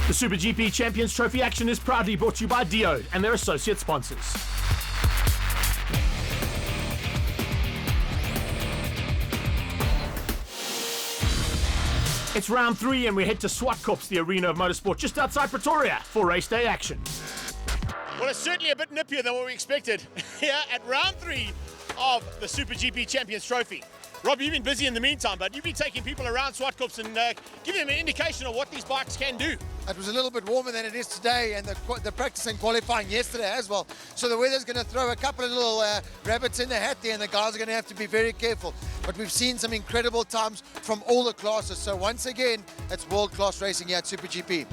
The SuperGP Champions Trophy action is proudly brought to you by Dio and their associate sponsors. It's round 3 and we head to Zwartkops, the arena of motorsport just outside Pretoria, for race day action. Well, it's certainly a bit nippier than what we expected here at round 3 of the SuperGP Champions Trophy. Rob, you've been busy in the meantime, but you've been taking people around Zwartkops and giving them an indication of what these bikes can do. It was a little bit warmer than it is today, and the practice and qualifying yesterday as well. So the weather's going to throw a couple of little rabbits in the hat there, and the guys are going to have to be very careful. But we've seen some incredible times from all the classes. So once again, it's world-class racing here at SuperGP.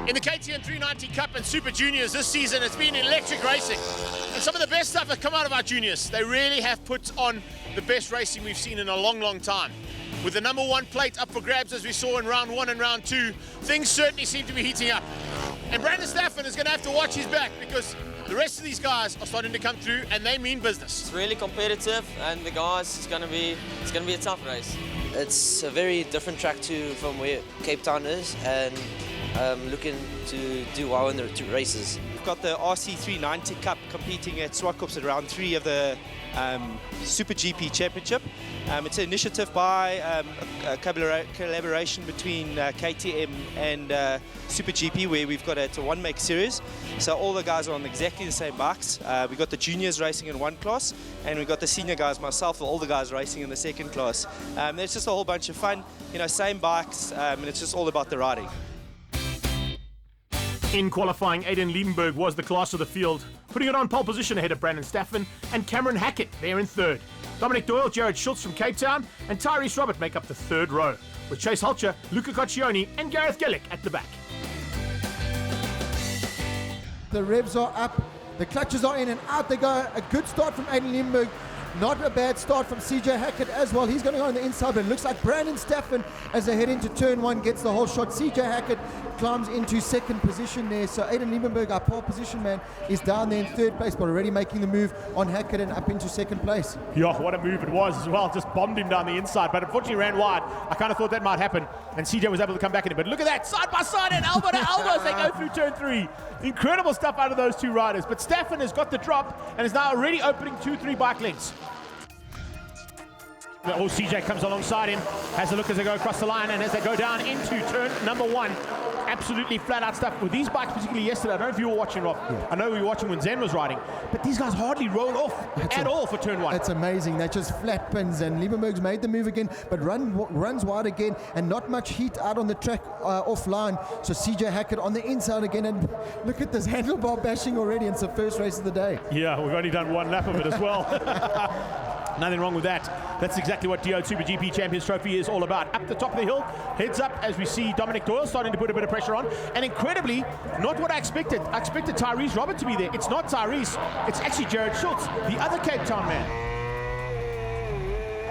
In the KTM 390 Cup and Super Juniors this season, it's been electric racing. And some of the best stuff has come out of our juniors. They really have put on the best racing we've seen in a long, long time. With the number 1 plate up for grabs as we saw in round 1 and round 2, things certainly seem to be heating up. And Brandon Staffen is going to have to watch his back because the rest of these guys are starting to come through and they mean business. It's really competitive, and the guys, it's going to be a tough race. It's a very different track from where Cape Town is, and looking to do well in the 2 races. We've got the RC390 Cup competing at Zwartkops at round 3 of the SuperGP Championship. It's an initiative by a collaboration between KTM and SuperGP, where we've got it's a one-make series. So all the guys are on exactly the same bikes. We've got the juniors racing in one class, and we've got the senior guys, myself, all the guys racing in the second class. It's just a whole bunch of fun, same bikes, and it's just all about the riding. In qualifying, Aiden Liebenberg was the class of the field, putting it on pole position ahead of Brandon Staffen and Cameron Hackett there in 3rd. Dominic Doyle, Jared Schultz from Cape Town and Tyrese Robert make up the 3rd row, with Chase Hulcher, Luca Coccioni and Gareth Gellick at the back. The revs are up, the clutches are in and out they go. A good start from Aiden Liebenberg. Not a bad start from CJ Hackett as well. He's going to go on the inside, but it looks like Brandon Staffen, as they head into turn 1, gets the whole shot. CJ Hackett climbs into 2nd position there. So Aiden Liebenberg, our pole position man, is down there in 3rd place, but already making the move on Hackett and up into 2nd place. Yeah, what a move it was as well. Just bombed him down the inside, but unfortunately ran wide. I kind of thought that might happen, and CJ was able to come back in it. But look at that, side by side and elbow to elbow as they go through turn 3. Incredible stuff out of those 2 riders. But Staffen has got the drop and is now already opening 2-3 bike lengths. Oh, CJ comes alongside him, has a look as they go across the line, and as they go down into turn number 1, absolutely flat out stuff. With these bikes, particularly yesterday, I don't know if you were watching, Rob. Yeah. I know we were watching when Zen was riding, but these guys hardly roll off at all for turn 1. It's amazing. They're just flat pins, and Liebenberg's made the move again, but runs wide again, and not much heat out on the track offline. So CJ Hackett on the inside again, and look at this handlebar bashing already. It's the first race of the day. Yeah, we've only done 1 lap of it as well. Nothing wrong with that. That's exactly what Dio SuperGP Champions Trophy is all about. Up the top of the hill, heads up as we see Dominic Doyle starting to put a bit of pressure on. And incredibly, not what I expected. I expected Tyrese Robert to be there. It's not Tyrese, it's actually Jared Schultz, the other Cape Town man.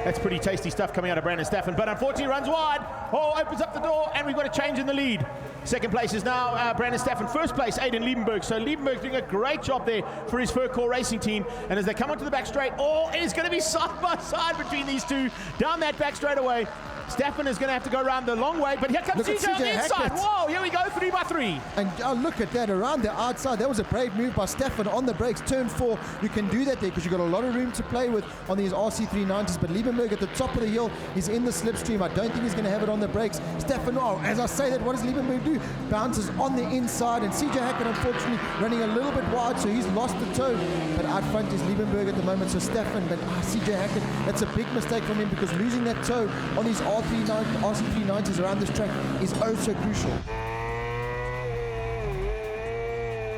That's pretty tasty stuff coming out of Brandon Staffen, but unfortunately runs wide. Oh, opens up the door, and we've got a change in the lead. 2nd place is now Brandon Staffen. 1st place, Aiden Liebenberg. So Liebenberg's doing a great job there for his Furcore Racing team. And as they come onto the back straight, it is going to be side by side between these 2 down that back straight away. Staffen is going to have to go around the long way, but here comes CJ on the inside. Whoa, here we go, 3 by 3. And look at that, around the outside. That was a brave move by Staffen on the brakes. Turn 4, you can do that there because you've got a lot of room to play with on these RC390s. But Liebenberg at the top of the hill is in the slipstream. I don't think he's going to have it on the brakes. Staffen, as I say that, what does Liebenberg do? Bounces on the inside, and CJ Hackett, unfortunately, running a little bit wide, so he's lost the toe. But out front is Liebenberg at the moment, so Staffen, but CJ Hackett, that's a big mistake from him because losing that toe on these RC390s around this track is oh so crucial.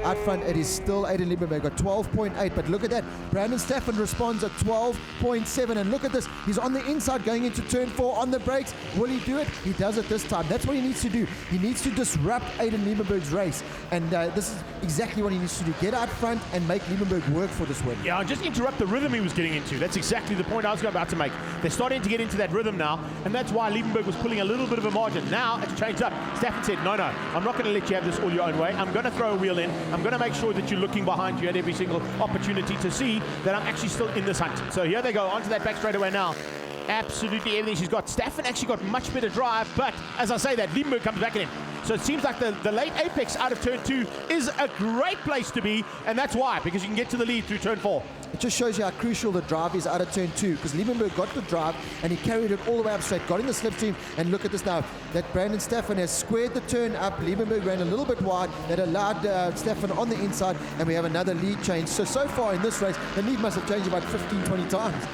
Out front, it is still Aiden Liebenberg at 12.8, but look at that. Brandon Staffen responds at 12.7, and look at this. He's on the inside going into turn 4 on the brakes. Will he do it? He does it this time. That's what he needs to do. He needs to disrupt Aiden Liebenberg's race, and this is exactly what he needs to do. Get out front and make Liebenberg work for this win. Yeah, just interrupt the rhythm he was getting into. That's exactly the point I was about to make. They're starting to get into that rhythm now, and that's why Liebenberg was pulling a little bit of a margin. Now it's changed up. Staffen said, no, I'm not going to let you have this all your own way. I'm going to throw a wheel in. I'm going to make sure that you're looking behind you at every single opportunity to see that I'm actually still in this hunt. So here they go, onto that back straightaway now. Absolutely everything she's got. Staffen actually got much better drive, but as I say that, Liebenberg comes back in. So it seems like the late apex out of turn 2 is a great place to be, and that's why, because you can get to the lead through turn 4. It just shows you how crucial the drive is out of turn 2, because Liebenberg got the drive and he carried it all the way up straight, got in the slipstream, and look at this now. That Brandon Staffen has squared the turn up. Liebenberg ran a little bit wide. That allowed Staffen on the inside, and we have another lead change. So far in this race, the lead must have changed about 15, 20 times.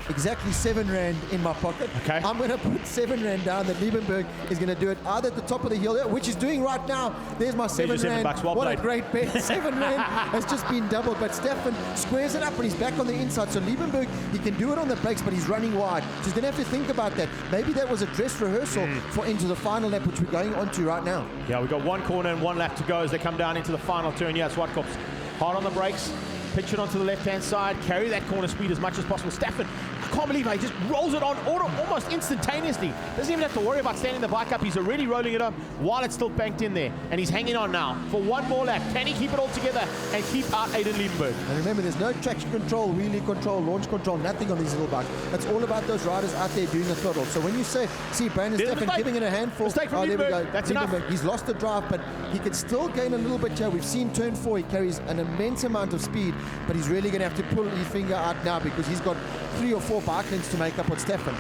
Exactly 7 rand in my pocket. Okay. I'm going to put 7 rand down that Liebenberg is going to do it either at the top of the hill, which he's doing right now. There's my 7 rand. Well what played. a great bet. 7 rand has just been doubled, but Staffen squares it up and he's back on the inside. So Liebenberg, he can do it on the brakes, but he's running wide. So he's going to have to think about that. Maybe that was a dress rehearsal for into the final lap, which we're going on to right now. Yeah, we've got 1 corner and 1 lap to go as they come down into the final turn. Yeah, Zwartkops hard on the brakes. Pitch it onto the left-hand side, carry that corner speed as much as possible. Staffen, I can't believe how he just rolls it on almost instantaneously. Doesn't even have to worry about standing the bike up. He's already rolling it up while it's still banked in there. And he's hanging on now for 1 more lap. Can he keep it all together and keep out Aiden Liebenberg? And remember, there's no traction control, wheelie control, launch control, nothing on these little bikes. It's all about those riders out there doing the throttle. So when you see Brandon Staffen giving it a handful, mistake from there we go. That's enough. He's lost the drive, but he can still gain a little bit here. We've seen turn 4, he carries an immense amount of speed, but he's really going to have to pull his finger out now because he's got 3 or 4 bike lengths to make up with Staffen.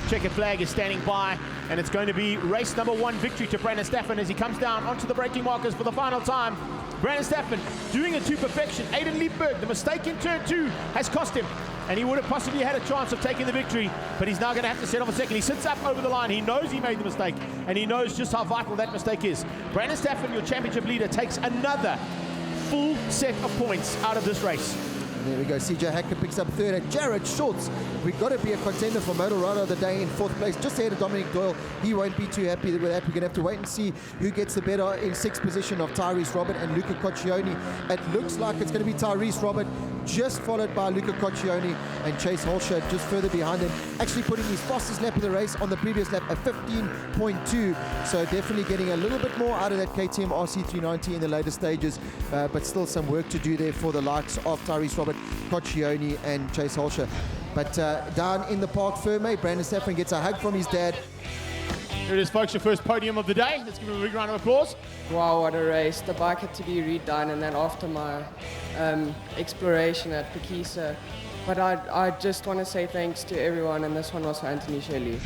Checkered flag is standing by, and it's going to be race number 1 victory to Brandon Staffen as he comes down onto the braking markers for the final time. Brandon Staffen doing it to perfection. Aiden Liebenberg, the mistake in turn 2 has cost him, and he would have possibly had a chance of taking the victory, but he's now going to have to set off a second. He sits up over the line. He knows he made the mistake, and he knows just how vital that mistake is. Brandon Staffen, your championship leader, takes another full set of points out of this race. There we go. CJ Hackett picks up 3rd. And Jared Schultz, we've got to be a contender for Motor Rider of the Day in 4th place. Just ahead of Dominic Doyle. He won't be too happy with that. We're going to have to wait and see who gets the better in 6th position of Tyrese Robert and Luca Coccioni. It looks like it's going to be Tyrese Robert, just followed by Luca Coccioni and Chase Holscher just further behind him. Actually putting his fastest lap of the race on the previous lap, a 15.2. So definitely getting a little bit more out of that KTM RC390 in the later stages, but still some work to do there for the likes of Tyrese Robert, Coccioni and Chase Holscher. But down in the Park Ferme, Brandon Staffen gets a hug from his dad. Here it is, folks, your first podium of the day. Let's give him a big round of applause. Wow, what a race. The bike had to be redone, and then after my exploration at Pekisa. But I just want to say thanks to everyone, and this one was for Anthony Shelley.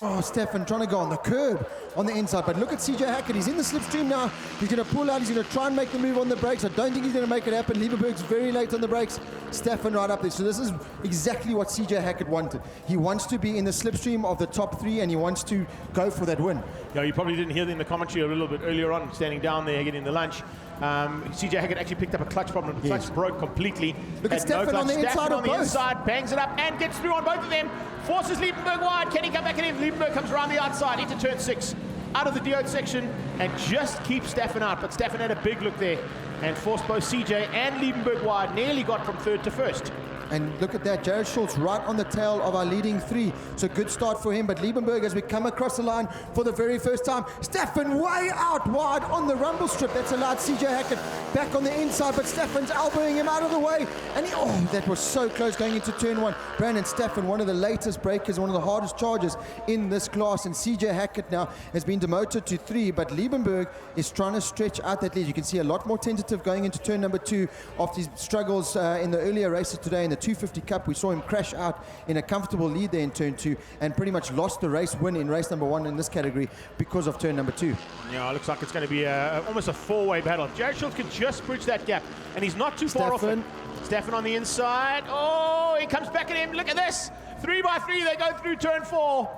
Oh, Staffen trying to go on the curb on the inside, but look at CJ Hackett. He's in the slipstream now. He's going to pull out. He's going to try and make the move on the brakes. I don't think he's going to make it happen. Liebenberg's very late on the brakes. Staffen right up there. So this is exactly what CJ Hackett wanted. He wants to be in the slipstream of the top 3, and he wants to go for that win. Yeah, you probably didn't hear in the commentary a little bit earlier on, standing down there getting the lunch. CJ Hackett actually picked up a clutch problem. The clutch broke completely. Look at Staffen on the inside of both. Inside, bangs it up and gets through on both of them. Forces Liebenberg wide. Can he come back at him? Liebenberg comes around the outside into turn 6, out of the D-Oat section, and just keeps Staffen out. But Staffen had a big look there and forced both CJ and Liebenberg wide. Nearly got from 3rd to 1st. And look at that, Jared Schultz right on the tail of our leading 3. So good start for him, but Liebenberg, as we come across the line for the very first time, Staffen way out wide on the rumble strip. That's allowed CJ Hackett back on the inside, but Staffen's elbowing him out of the way. And that was so close going into turn 1. Brandon Staffen, one of the latest breakers, one of the hardest chargers in this class, and CJ Hackett now has been demoted to 3, but Liebenberg is trying to stretch out that lead. You can see a lot more tentative going into turn number 2 after his struggles in the earlier races today in the 250 Cup. We saw him crash out in a comfortable lead there in turn 2 and pretty much lost the race win in race number 1 in this category because of turn number 2. Yeah, it looks like it's going to be almost a 4-way battle. Jared Schultz can just bridge that gap, and he's not too far off it. Staffen on the inside. Oh, he comes back at him. Look at this. 3 by 3, they go through turn 4.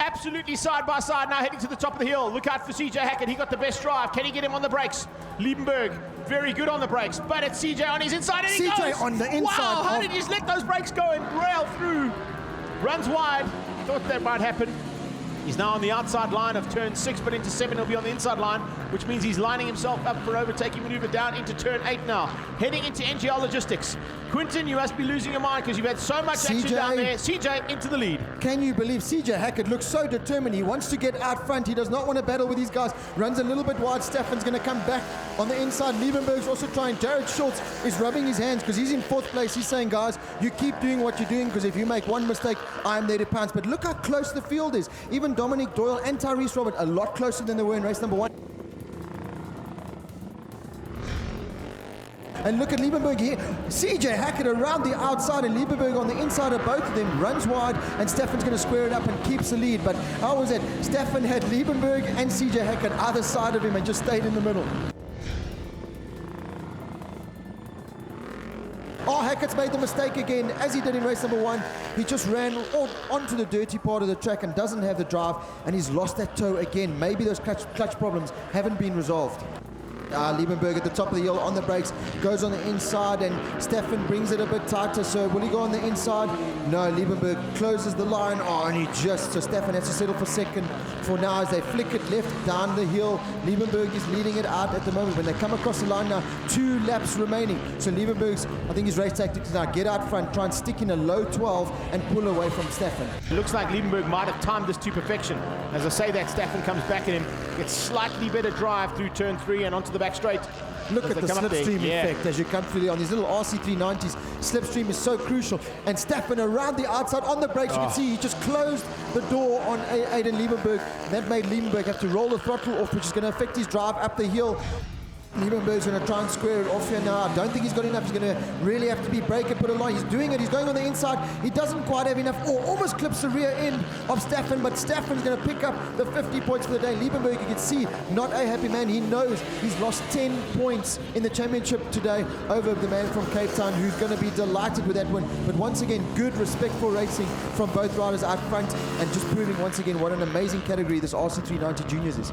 Absolutely side by side, now heading to the top of the hill. Look out for CJ Hackett. He got the best drive. Can he get him on the brakes? Liebenberg, very good on the brakes, but it's CJ on his inside, and he goes. CJ on the inside. Wow, how did he just let those brakes go and rail through? Runs wide. Thought that might happen. He's now on the outside line of turn 6, but into 7 he'll be on the inside line, which means he's lining himself up for overtaking maneuver down into turn 8 now. Heading into NGL Logistics. Quinton, you must be losing your mind because you've had so much action down there. CJ into the lead. Can you believe CJ Hackett looks so determined? He wants to get out front. He does not want to battle with these guys. Runs a little bit wide. Steffan's going to come back on the inside. Liebenberg's also trying. Jared Schultz is rubbing his hands because he's in 4th place. He's saying, guys, you keep doing what you're doing because if you make one mistake, I'm there to pounce. But look how close the field is. Even Dominic Doyle and Tyrese Robert a lot closer than they were in race number 1. And look at Liebenberg here. CJ Hackett around the outside and Liebenberg on the inside of both of them. Runs wide and Steffan's going to square it up and keeps the lead. But how was it? Steffan had Liebenberg and CJ Hackett either side of him and just stayed in the middle. Oh, Hackett's made the mistake again, as he did in race number 1. He just ran onto the dirty part of the track and doesn't have the drive, and he's lost that toe again. Maybe those clutch problems haven't been resolved. Liebenberg at the top of the hill on the brakes, goes on the inside, and Steffan brings it a bit tighter. So will he go on the inside? No, Liebenberg closes the line. Oh, and so Steffan has to settle for second for now as they flick it left down the hill. Liebenberg is leading it out at the moment. When they come across the line now, 2 laps remaining. So Liebenberg's, I think his race tactics now, get out front, try and stick in a low 12 and pull away from Steffan. It looks like Liebenberg might have timed this to perfection. As I say that, Steffan comes back at him, gets slightly better drive through turn 3 and onto the back straight. Look at the slipstream effect as you come through there on these little RC390s. Slipstream is so crucial. And Steffan around the outside on the brakes. You can see he just closed the door on Aiden Liebenberg. That made Liebenberg have to roll the throttle off, which is going to affect his drive up the hill. Liebenberg's going to try and square it off here now. I don't think he's got enough. He's going to really have to be brake and put a line. He's doing it. He's going on the inside. He doesn't quite have enough, or almost clips the rear end of Steffan, but Steffan's going to pick up the 50 points for the day. Liebenberg, you can see, not a happy man. He knows he's lost 10 points in the championship today over the man from Cape Town, who's going to be delighted with that win. But once again, good, respectful racing from both riders out front, and just proving once again what an amazing category this RC390 Juniors is.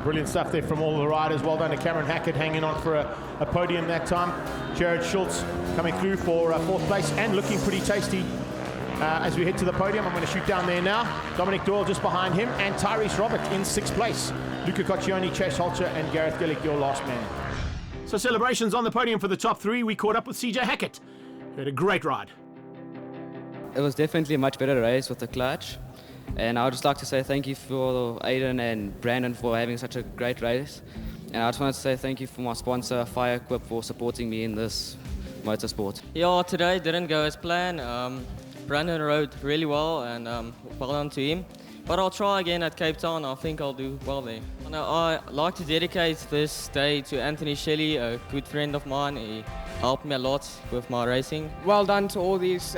Brilliant stuff there from all the riders. Well done to Cameron Hackett, hanging on for a podium that time. Jared Schultz coming through for 4th place and looking pretty tasty as we head to the podium. I'm going to shoot down there now. Dominic Doyle just behind him, and Tyrese Robert in 6th place. Luca Coccioni, Chase Holcher, and Gareth Gillick, your last man. So celebrations on the podium for the top 3. We caught up with CJ Hackett. He had a great ride. It was definitely a much better race with the clutch. And I would just like to say thank you for Aiden and Brandon for having such a great race. And I just wanted to say thank you for my sponsor, Fire Equip, for supporting me in this motorsport. Yeah, today didn't go as planned. Brandon rode really well, and well done to him. But I'll try again at Cape Town. I think I'll do well there. I'd like to dedicate this day to Anthony Shelley, a good friend of mine. He helped me a lot with my racing. Well done to all these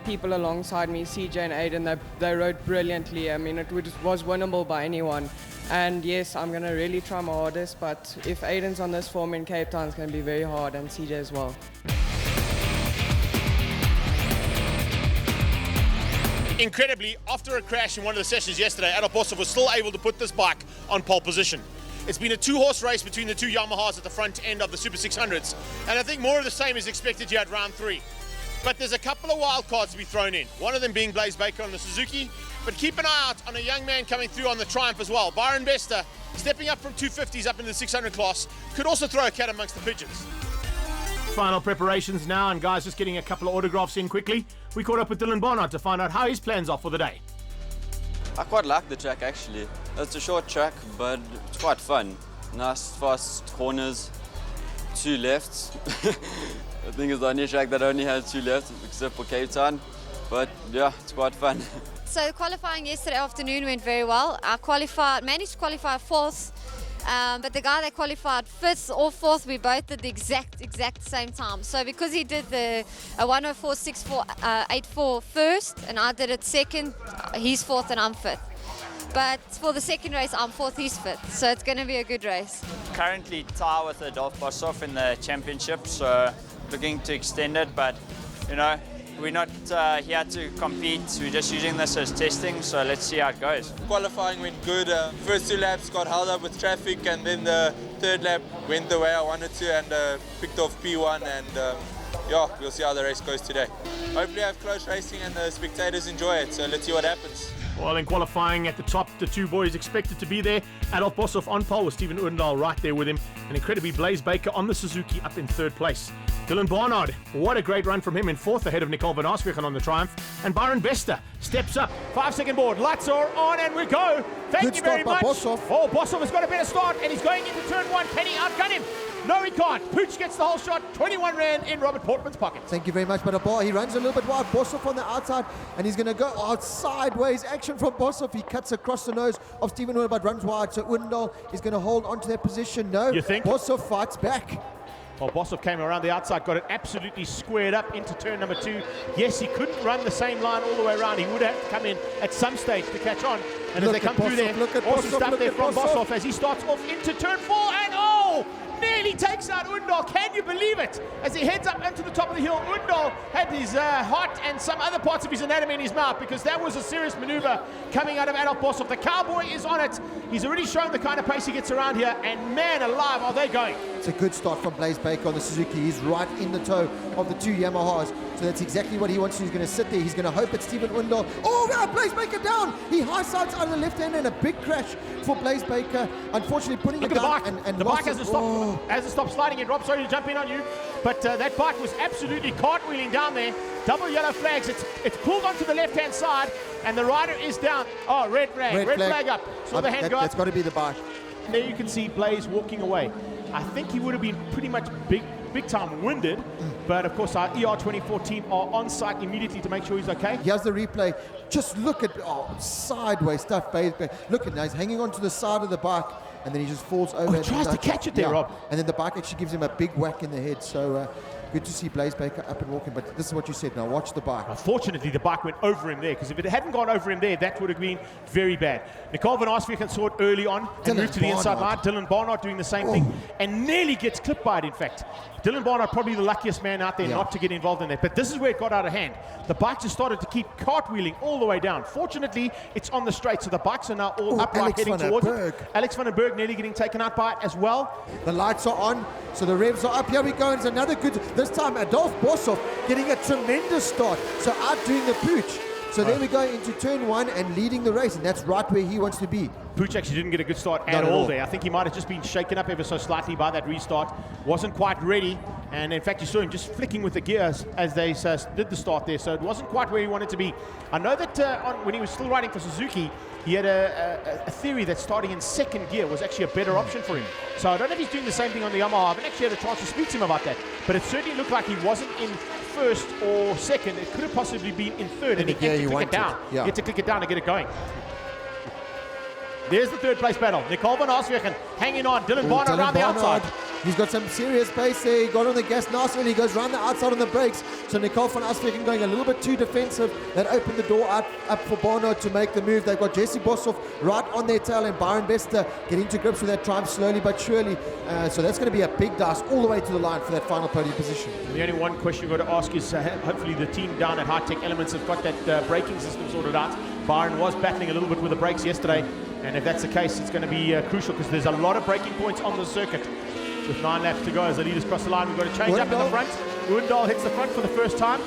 people alongside me, CJ and Aiden. They rode brilliantly. I mean, it was winnable by anyone. And yes, I'm going to really try my hardest, but if Aiden's on this form in Cape Town, it's going to be very hard, and CJ as well. Incredibly, after a crash in one of the sessions yesterday, Adolf Bosov was still able to put this bike on pole position. It's been a 2-horse race between the 2 Yamahas at the front end of the Super 600s, and I think more of the same is expected here at round 3. But there's a couple of wild cards to be thrown in, one of them being Blaze Baker on the Suzuki, but keep an eye out on a young man coming through on the Triumph as well. Byron Bester, stepping up from 250s up into the 600 class, could also throw a cat amongst the pigeons. Final preparations now, and guys, just getting a couple of autographs in quickly. We caught up with Dylan Barnard to find out how his plans are for the day. I quite like the track actually. It's a short track, but it's quite fun. Nice, fast corners, 2 lefts. I think it's the only track that only has 2 lefts, except for Cape Town. But yeah, it's quite fun. So qualifying yesterday afternoon went very well. I managed to qualify 4th. But the guy that qualified 5th or 4th, we both did the exact same time. So because he did the 104.6484 first, and I did it 2nd, he's 4th and I'm 5th. But for the 2nd race, I'm 4th, he's 5th. So it's going to be a good race. Currently tie with Adolf Bosov in the championship, so looking to extend it. But you know, we're not here to compete, we're just using this as testing, so let's see how it goes. Qualifying went good. First 2 laps got held up with traffic, and then the 3rd lap went the way I wanted to, and picked off P1, and yeah, we'll see how the race goes today. Hopefully I have close racing and the spectators enjoy it, so let's see what happens. Well, in qualifying at the top, the two boys expected to be there. Adolf Boshoff on pole with Stephen Odendaal right there with him. And incredibly, Blaze Baker on the Suzuki up in third place. Dylan Barnard, what a great run from him in fourth ahead of Nicole van Arsvegen on the Triumph. And Byron Bester steps up. 5-second board, lights are on and we go. Thank you very much. Boshoff. Oh, Boshoff has got a better start and he's going into turn one. Can he outgun him? No, he can't. Pooch gets the whole shot. 21 rand in Robert Portman's pocket. Thank you very much, but he runs a little bit wide. Boshoff on the outside, and he's going to go out sideways. Action from Boshoff. He cuts across the nose of Stephen Odendaal, but runs wide. So Odendaal is going to hold onto that position. No, you think? Boshoff fights back. Well, Boshoff came around the outside, got it absolutely squared up into turn number 2. Yes, he couldn't run the same line all the way around. He would have to come in at some stage to catch on. And as they come through there, awesome stuff there from Boshoff as he starts off into turn 4. And nearly takes out Odendaal. Can you believe it? As he heads up into the top of the hill, Odendaal had his heart and some other parts of his anatomy in his mouth, because that was a serious maneuver coming out of Adolf Boshoff. The cowboy is on it. He's already shown the kind of pace he gets around here, and man alive, are they going. It's a good start from Blaze Baker on the Suzuki. He's right in the toe of the two Yamahas. So that's exactly what he wants to do. He's going to sit there. He's going to hope it's Stephen Odendaal. Oh, yeah, Blaze Baker down. He high sides out of the left hand, and a big crash for Blaze Baker. Unfortunately, putting it down and the bike hasn't stopped sliding. Rob, sorry to jump in on you, but that bike was absolutely cartwheeling down there. Double yellow flags. It's pulled onto the left-hand side, and the rider is down. Oh, red flag up. Saw the hand go up. That's got to be the bike. And there you can see Blaze walking away. I think he would have been pretty much big time winded, but of course our ER24 team are on site immediately to make sure he's okay. Here's the replay. Just look at sideways stuff. Look at now, he's hanging onto the side of the bike, and then he just falls over. He tries to catch it there, Rob. And then the bike actually gives him a big whack in the head. So good to see Blaze Baker up and walking, but this is what you said. Now watch the bike. Unfortunately, the bike went over him there, because if it hadn't gone over him there, that would have been very bad. Nicole van Arsvegen saw it early on and moved to the inside line. Dylan Barnard doing the same thing and nearly gets clipped by it, in fact. Dylan Barnard probably the luckiest man out there not to get involved in that. But this is where it got out of hand. The bike just started to keep cartwheeling all the way down. Fortunately, it's on the straight, so the bikes are now all upright heading towards it. Alex van den Berg nearly getting taken out by it as well. The lights are on, so the revs are up. Here we go. It's another good, this time Adolf Boshoff getting a tremendous start. So outdoing the Pooch. So there we go into turn 1 and leading the race, and that's right where he wants to be. Pooch actually didn't get a good start at all there. I think he might have just been shaken up ever so slightly by that restart. Wasn't quite ready, and in fact you saw him just flicking with the gears as they did the start there, so it wasn't quite where he wanted to be. I know that when he was still riding for Suzuki, he had a theory that starting in second gear was actually a better option for him. So I don't know if he's doing the same thing on the Yamaha. I haven't actually had a chance to speak to him about that, but it certainly looked like he wasn't in first or second. It could have possibly been in third, and he had to click it down. He had to click it down to get it going. There's the third place battle. Nicole van Arsvegen hanging on. Dylan Barnard around the outside. He's got some serious pace there. He got on the gas nicely, and he goes round the outside on the brakes. So Nicole van Arsvegen going a little bit too defensive. That opened the door up for Barnard to make the move. They've got Jesse Boshoff right on their tail, and Byron Bester getting to grips with that Triumph slowly but surely. So that's going to be a big dice all the way to the line for that final podium position. The only one question you've got to ask is hopefully the team down at High Tech Elements have got that braking system sorted out. Byron was battling a little bit with the brakes yesterday, and if that's the case, it's going to be crucial, because there's a lot of braking points on the circuit. With 9 laps to go as the leaders cross the line, we've got to change up in the front. Odendaal hits the front for the first time,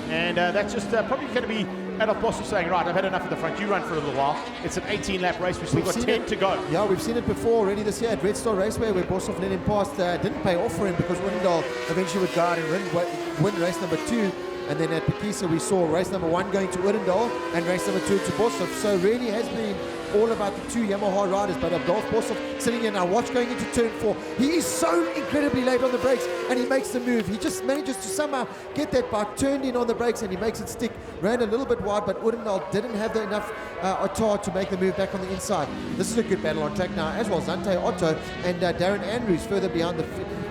and that's just probably going to be Adolf Boshoff saying, right, I've had enough of the front, you run for a little while. It's an 18-lap race, we've still got 10 to go. Yeah, we've seen it before already this year at Red Star Raceway, where Boshoff let him past. Didn't pay off for him, because Odendaal eventually would go out and win race number 2. And then at Pekisa we saw race number 1 going to Odendaal and race number 2 to Boshoff. So really has been all about the two Yamaha riders. But Adolf Boshoff sitting here now, watch going into turn 4. He is so incredibly late on the brakes, and he makes the move. He just manages to somehow get that bike turned in on the brakes, and he makes it stick. Ran a little bit wide, but Odendaal didn't have enough attar to make the move back on the inside. This is a good battle on track now, as well. Zante Otto and Darren Andrews further behind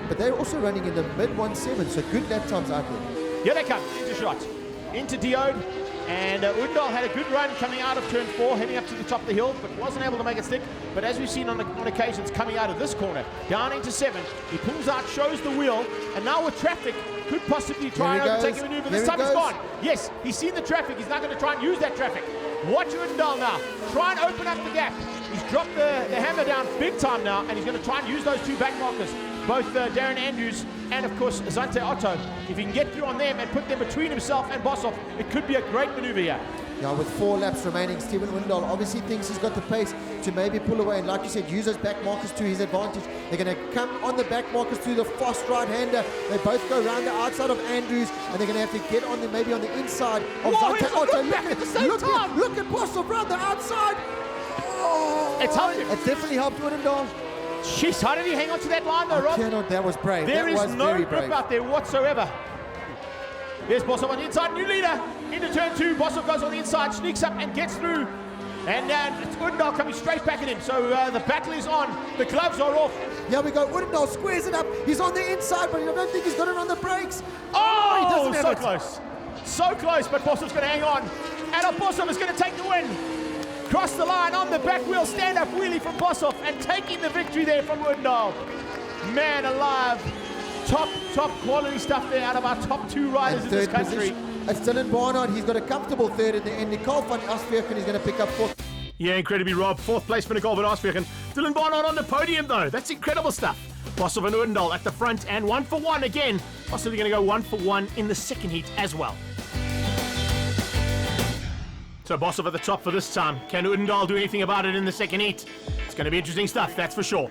but they're also running in the mid-1.7, so good lap times out there. Here they come, into shot, into Diode, and Odendaal had a good run coming out of turn 4, heading up to the top of the hill, but wasn't able to make it stick. But as we've seen on occasions coming out of this corner, down into 7, he pulls out, shows the wheel, and now with traffic, could possibly try and overtake a maneuver. This time he's gone. Yes, he's seen the traffic, he's now going to try and use that traffic. Watch Odendaal now, try and open up the gap. He's dropped the hammer down big time now, and he's going to try and use those two back markers, both Darren Andrews and of course Zante Otto. If he can get through on them and put them between himself and Boshoff, it could be a great maneuver here. Yeah, with 4 laps remaining, Stephen Windal obviously thinks he's got the pace to maybe pull away. And like you said, use those back markers to his advantage. They're going to come on the back markers through the fast right-hander. They both go around the outside of Andrews, and they're going to have to get on the, maybe on the inside of Zante. Look at Bosov around the outside. Oh, It's helped him. It definitely helped Windal. Jeez, how did he hang on to that line though, Rob? That was brave. There is no very grip brave. out there whatsoever. There's Bosov on the inside, new leader into turn 2. Bosov goes on the inside, sneaks up and gets through. And it's Windal coming straight back at him. So the battle is on. The gloves are off. Here we go. Windal squares it up. He's on the inside, but I don't think he's got it on the brakes. Oh, he doesn't have so it. close. So close, but Bosov's going to hang on. And Bosov is going to take the win. Cross the line on the back wheel, stand-up wheelie from Bosov and taking the victory there from Windal. Man alive. Top quality stuff there out of our top 2 riders in this country. It's Dylan Barnard. He's got a comfortable 3rd in the end. Nicole van Asveken is going to pick up 4th. Yeah, incredibly, Rob. 4th place for Nicole van Asveken. Dylan Barnard on the podium, though. That's incredible stuff. Bosov and Windal at the front, and 1 for 1 again. Possibly going to go 1 for 1 in the second heat as well. So Bosov at the top for this time. Can Windal do anything about it in the second heat? It's going to be interesting stuff, that's for sure.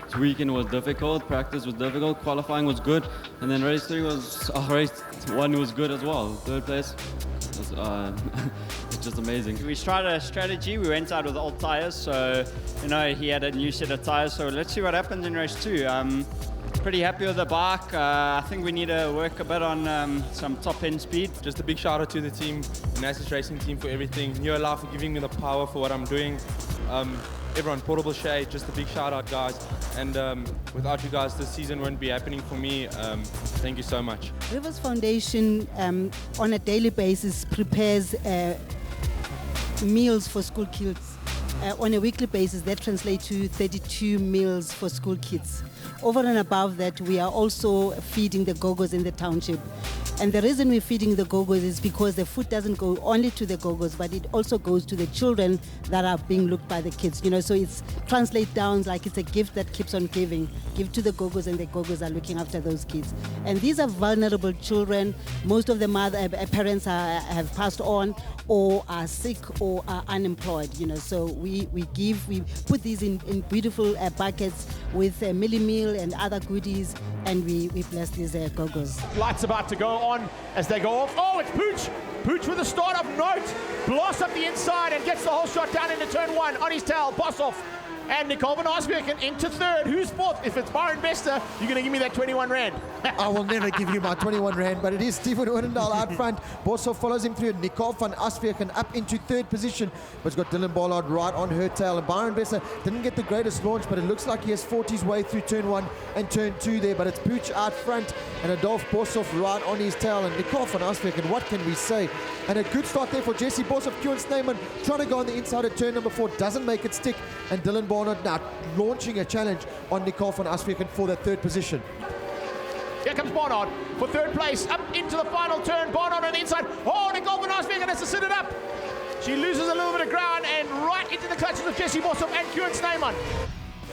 This weekend was difficult, practice was difficult, qualifying was good, and then race 1 was good as well. 3rd place was it's just amazing. We tried a strategy. We went out with old tires, so he had a new set of tires. So let's see what happens in race 2. Pretty happy with the bike. I think we need to work a bit on some top-end speed. Just a big shout out to the team, the Nicest Racing team, for everything. New Life for giving me the power for what I'm doing. Everyone, Portable Shade, just a big shout out, guys. And without you guys, this season wouldn't be happening for me. Thank you so much. Rivers Foundation on a daily basis prepares meals for school kids. On a weekly basis, that translates to 32 meals for school kids. Over and above that, we are also feeding the gogos in the township. And the reason we're feeding the gogos is because the food doesn't go only to the gogos, but it also goes to the children that are being looked by the kids. So it's translate down like it's a gift that keeps on giving. Give to the gogos, and the gogos are looking after those kids. And these are vulnerable children. Most of the parents have passed on, or are sick, or are unemployed. So we put these in beautiful buckets with millie meal and other goodies, and we bless these gogos. Lights about to go on as they go off. Oh, it's Pooch. Pooch with a start of note. Blasts up the inside and gets the whole shot down into turn 1 on his tail. Bosov and Nicole van Asveken into 3rd. Who's 4th? If it's Byron Bester, you're going to give me that 21 Rand. I will never give you my 21 Rand, but it is Stephen Windal out front. Bosov follows him through. Nicole van Asveken up into 3rd position, but it's got Dylan Barnard right on her tail. And Byron Bester didn't get the greatest launch, but it looks like he has fought his way through turn 1 and turn 2 there. But it's Pooch out front and Adolf Bosov right on his tail. And Nicole van Asveken, what can we say? And a good start there for Jesse Bosov. Kieran Snyman trying to go on the inside of turn number 4, doesn't make it stick. And Dylan Barnard now launching a challenge on Nicole van Asveken for that 3rd position. Here comes Barnard for 3rd place, up into the final turn. Barnard on the inside. Oh, Nicole van Asveken has to sit it up. She loses a little bit of ground and right into the clutches of Jesse Bosov and Kieran Snyman.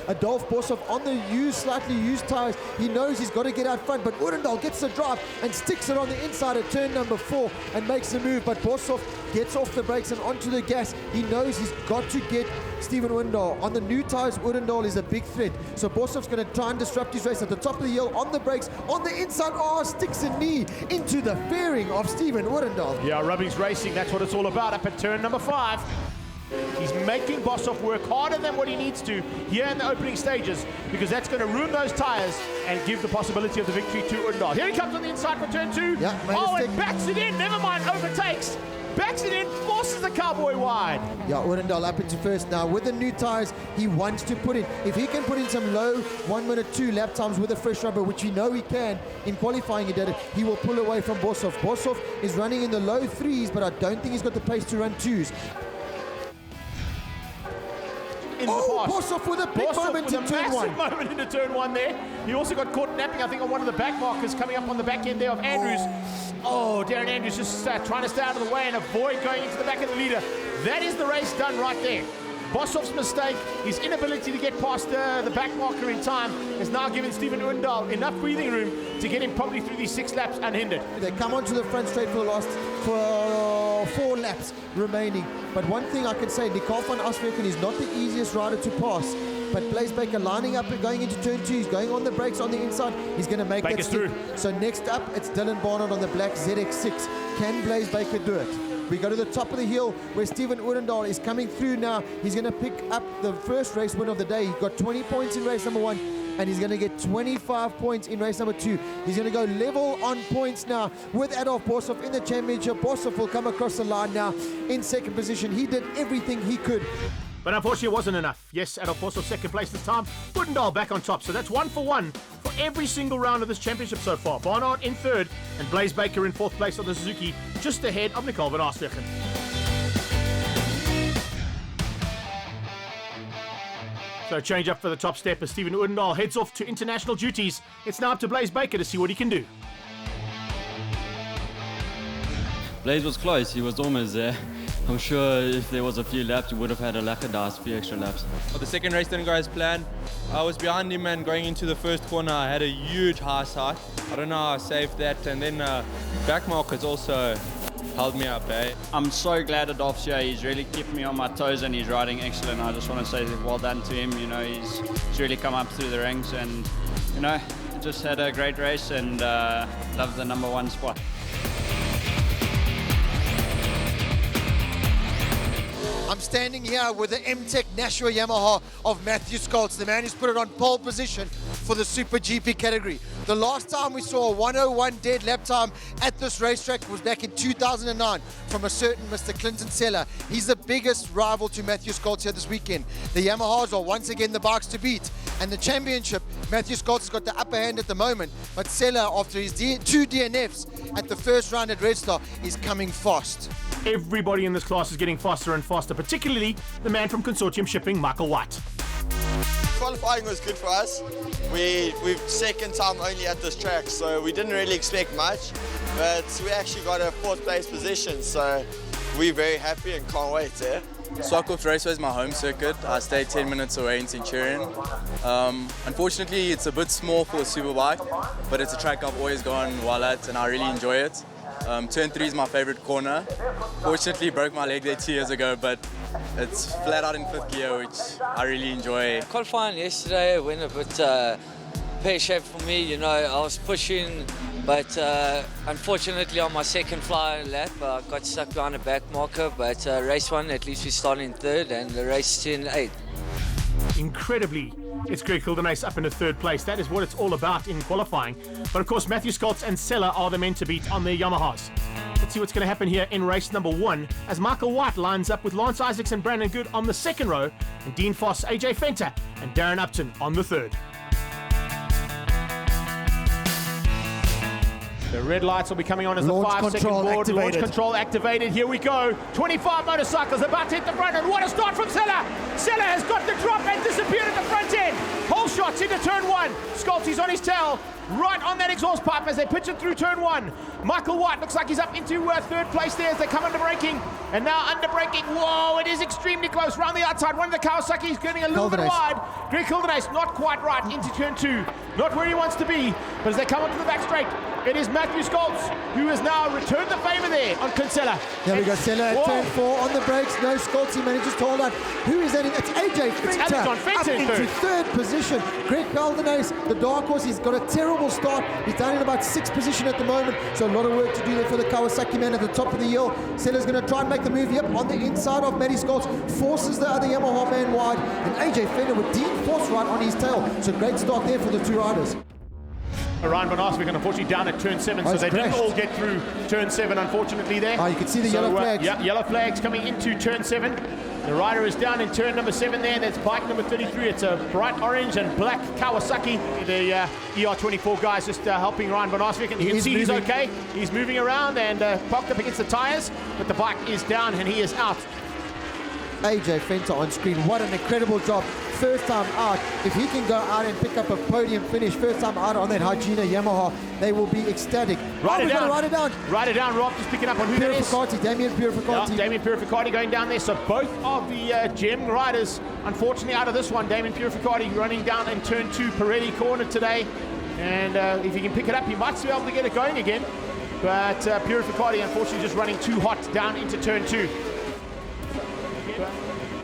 Adolf Bosov on the slightly used tires. He knows he's got to get out front, but Urendal gets the drive and sticks it on the inside of turn number 4 and makes the move. But Bosov gets off the brakes and onto the gas. He knows he's got to get Stephen Windal. On the new tires, Urendal is a big threat. So Bosov's going to try and disrupt his race at the top of the hill, on the brakes, on the inside. Oh, sticks a knee into the fairing of Stephen Urendal. Yeah, Rubbies Racing, that's what it's all about up at turn number 5. He's making Bosov work harder than what he needs to here in the opening stages, because that's going to ruin those tires and give the possibility of the victory to Urendal. Here he comes on the inside for turn 2. Yeah, and backs it in. Never mind, overtakes. Backs it in, forces the cowboy wide. Yeah, Urendal up into 1st now. With the new tires, he wants to put in. If he can put in some low 1 minute 2 lap times with a fresh rubber, which we know he can, in qualifying he did it, he will pull away from Bosov. Bosov is running in the low 3s, but I don't think he's got the pace to run 2s. Bosov with a big moment in turn 1. Moment into turn 1 there. He also got caught napping, I think, on one of the back markers coming up on the back end there of Andrews. Oh, Darren Andrews just trying to stay out of the way and avoid going into the back of the leader. That is the race done right there. Boshoff's mistake, his inability to get past the back marker in time, has now given Stephen Oendal enough breathing room to get him probably through these 6 laps unhindered. They come onto the front straight for 4 laps remaining. But one thing I can say, Nicole van Aswerken is not the easiest rider to pass. But Blaise Baker lining up and going into turn 2, he's going on the brakes on the inside, he's going to make Baker's that stick. through. So next up, it's Dylan Barnard on the black ZX6. Can Blaise Baker do it? We go to the top of the hill where Stephen Oendal is coming through now. He's going to pick up the first race win of the day. He got 20 points in race number 1, and he's going to get 25 points in race number 2. He's going to go level on points now with Adolf Boshoff in the championship. Boshoff will come across the line now in second position. He did everything he could. But unfortunately it wasn't enough. Yes, Adolf Boshoff second place this time. Oendal back on top. So that's 1 for 1 for every single round of this championship so far. Barnard in third and Blaise Baker in 4th place on the Suzuki, just ahead of Nicole van Aswerken. So change up for the top step as Stephen Oendal heads off to international duties. It's now up to Blaise Baker to see what he can do. Blaise was close, he was almost there. I'm sure if there was a few laps, he would have had a few extra laps. The second race didn't go as planned. I was behind him and going into the first corner, I had a huge high side. I don't know how I saved that, and then back markers also held me up. I'm so glad Adolf's here. He's really kept me on my toes and he's riding excellent. I just want to say well done to him. You know, he's really come up through the ranks and, you know, just had a great race and loved the number 1 spot. I'm standing here with the MTech Nashua Yamaha of Matthew Scholz, the man who's put it on pole position for the Super GP category. The last time we saw a 101 dead lap time at this racetrack was back in 2009 from a certain Mr. Clinton Seller. He's the biggest rival to Matthew Scholz here this weekend. The Yamahas are once again the bikes to beat. And the championship, Matthew Scholz has got the upper hand at the moment, but Seller, after his 2 DNFs at the first round at Red Star, is coming fast. Everybody in this class is getting faster and faster, particularly the man from Consortium Shipping, Michael White. Qualifying was good for us. We're second time only at this track, so we didn't really expect much, but we actually got a 4th place position, so we're very happy and can't wait. Zwartkops Raceway is my home circuit. I stay 10 minutes away in Centurion. Unfortunately, it's a bit small for a superbike, but it's a track I've always gone well at and I really enjoy it. Turn 3 is my favorite corner. Fortunately, broke my leg there 2 years ago, but it's flat out in 5th gear, which I really enjoy. Qualifying yesterday went a bit pear-shaped for me. You know, I was pushing, but unfortunately on my second fly lap, I got stuck behind a back marker. But race 1, at least we started in 3rd, and the race 2 in 8th. Incredibly, it's Greg Hildenace up into 3rd place. That is what it's all about in qualifying. But of course, Matthew Scholz and Seller are the men to beat on their Yamahas. Let's see what's going to happen here in race number 1 as Michael White lines up with Lance Isaacs and Brandon Good on the 2nd row, and Dean Foss, AJ Fenter, and Darren Upton on the 3rd. The red lights will be coming on as the 5-second board. Launch control activated. Here we go. 25 motorcycles about to hit the front end. What a start from Seller. Seller has got the drop and disappeared at the front end. Pole shots into turn 1. Scholz is on his tail. Right on that exhaust pipe as they pitch it through turn 1. Michael White looks like he's up into 3rd place there as they come under braking. And now under braking. Whoa, it is extremely close. Round the outside, one of the Kawasaki's getting a little bit wide. Greg Hildenace not quite right into turn 2. Not where he wants to be. But as they come onto the back straight, it is Matthew Scholz who has now returned the favour there on Kinsella. There we go, Seller at turn 4 on the brakes. No Scholz, he manages to hold out. Who is that? It's AJ Fenter up into 3rd position. Greg Hildenace, the dark horse, he's got a terrible start. He's down in about 6th position at the moment, so a lot of work to do there for the Kawasaki man at the top of the hill. Seller's going to try and make the move. Yep, on the inside of Matty Scholz, forces the other Yamaha man wide, and AJ Fender with Dean Foss right on his tail. So great start there for the 2 riders. Ryan van Aswerken unfortunately down at turn 7, so they didn't all get through turn 7 unfortunately there. You can see the yellow flags. Yeah, yellow flags coming into turn 7. The rider is down in turn number 7 there. That's bike number 33. It's a bright orange and black Kawasaki. The ER24 guys just helping Ryan van Aswerken. You can see he's okay. He's moving around and parked up against the tyres, but the bike is down and he is out. AJ Fenter on screen. What an incredible job. first time out. If he can go out and pick up a podium finish, first time out on that Hygiena Yamaha, they will be ecstatic. Write it down. Write it down. Write it down, Rob. Just picking up on who that is. Damien Purificati. Yeah, Damien Purificati going down there. So both of the gem riders, unfortunately, out of this one. Damien Purificati running down in turn 2, Pirelli corner today. And if he can pick it up, he might be able to get it going again. But Purificati, unfortunately, just running too hot down into turn 2.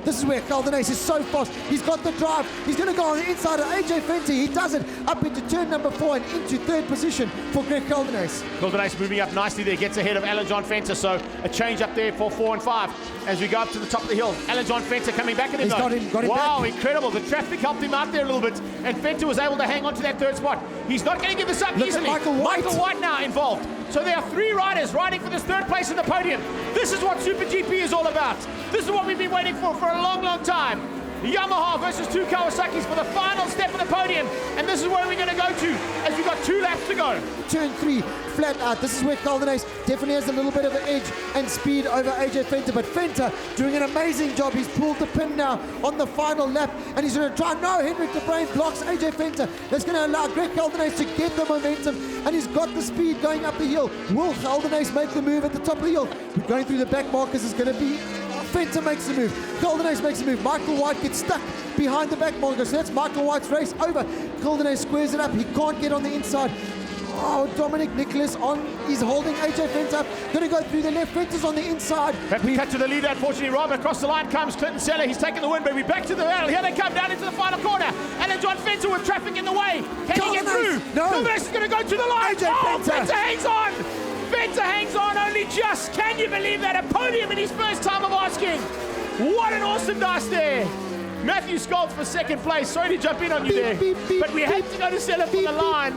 This is where Caldenace is so fast. He's got the drive. He's going to go on the inside of AJ Fenty. He does it up into turn number 4 and into 3rd position for Greg Caldenace. Caldenace moving up nicely there, gets ahead of Alan John Fenter. So a change up there for 4 and 5 as we go up to the top of the hill. Alan John Fenter coming back at him. He's got him wow, back. Incredible. The traffic helped him out there a little bit, and Fenter was able to hang on to that 3rd spot. He's not going to give this up Look easily. at Michael White now involved. So there are 3 riders riding for this 3rd place in the podium. This is what Super GP is all about. This is what we've been waiting for a long, long time. Yamaha versus 2 Kawasaki's for the final step of the podium. And this is where we're going to go to as we've got 2 laps to go. Turn 3, flat out. This is where Caldenace definitely has a little bit of an edge and speed over AJ Fenter. But Fenter doing an amazing job. He's pulled the pin now on the final lap. And he's going to try. No, Henrik de Bruin blocks AJ Fenter. That's going to allow Greg Caldenace to get the momentum. And he's got the speed going up the hill. Will Caldenace make the move at the top of the hill? Going through the back markers is going to be... Fenter makes the move. Caldenace makes the move. Michael White gets stuck behind the back markers. So that's Michael White's race over. Caldenace squares it up. He can't get on the inside. Oh, Dominic Nicholas he's holding AJ Fenter up. Going to go through the left. Fenter's on the inside. Have to cut to the leader, unfortunately, Rob. Across the line comes Clinton Seller. He's taken the win, but we're back to the battle. Here they come down into the final corner. Alan John Fenter with traffic in the way. Can he get through? No. Caldenace is going to go to the line. Fenter hangs on. Fenter hangs on only just. Can you believe that? A podium in his first time of asking. What an awesome dice there. Matthew Scholz for 2nd place. Sorry to jump in on you there, but we had to go to Seller for the line.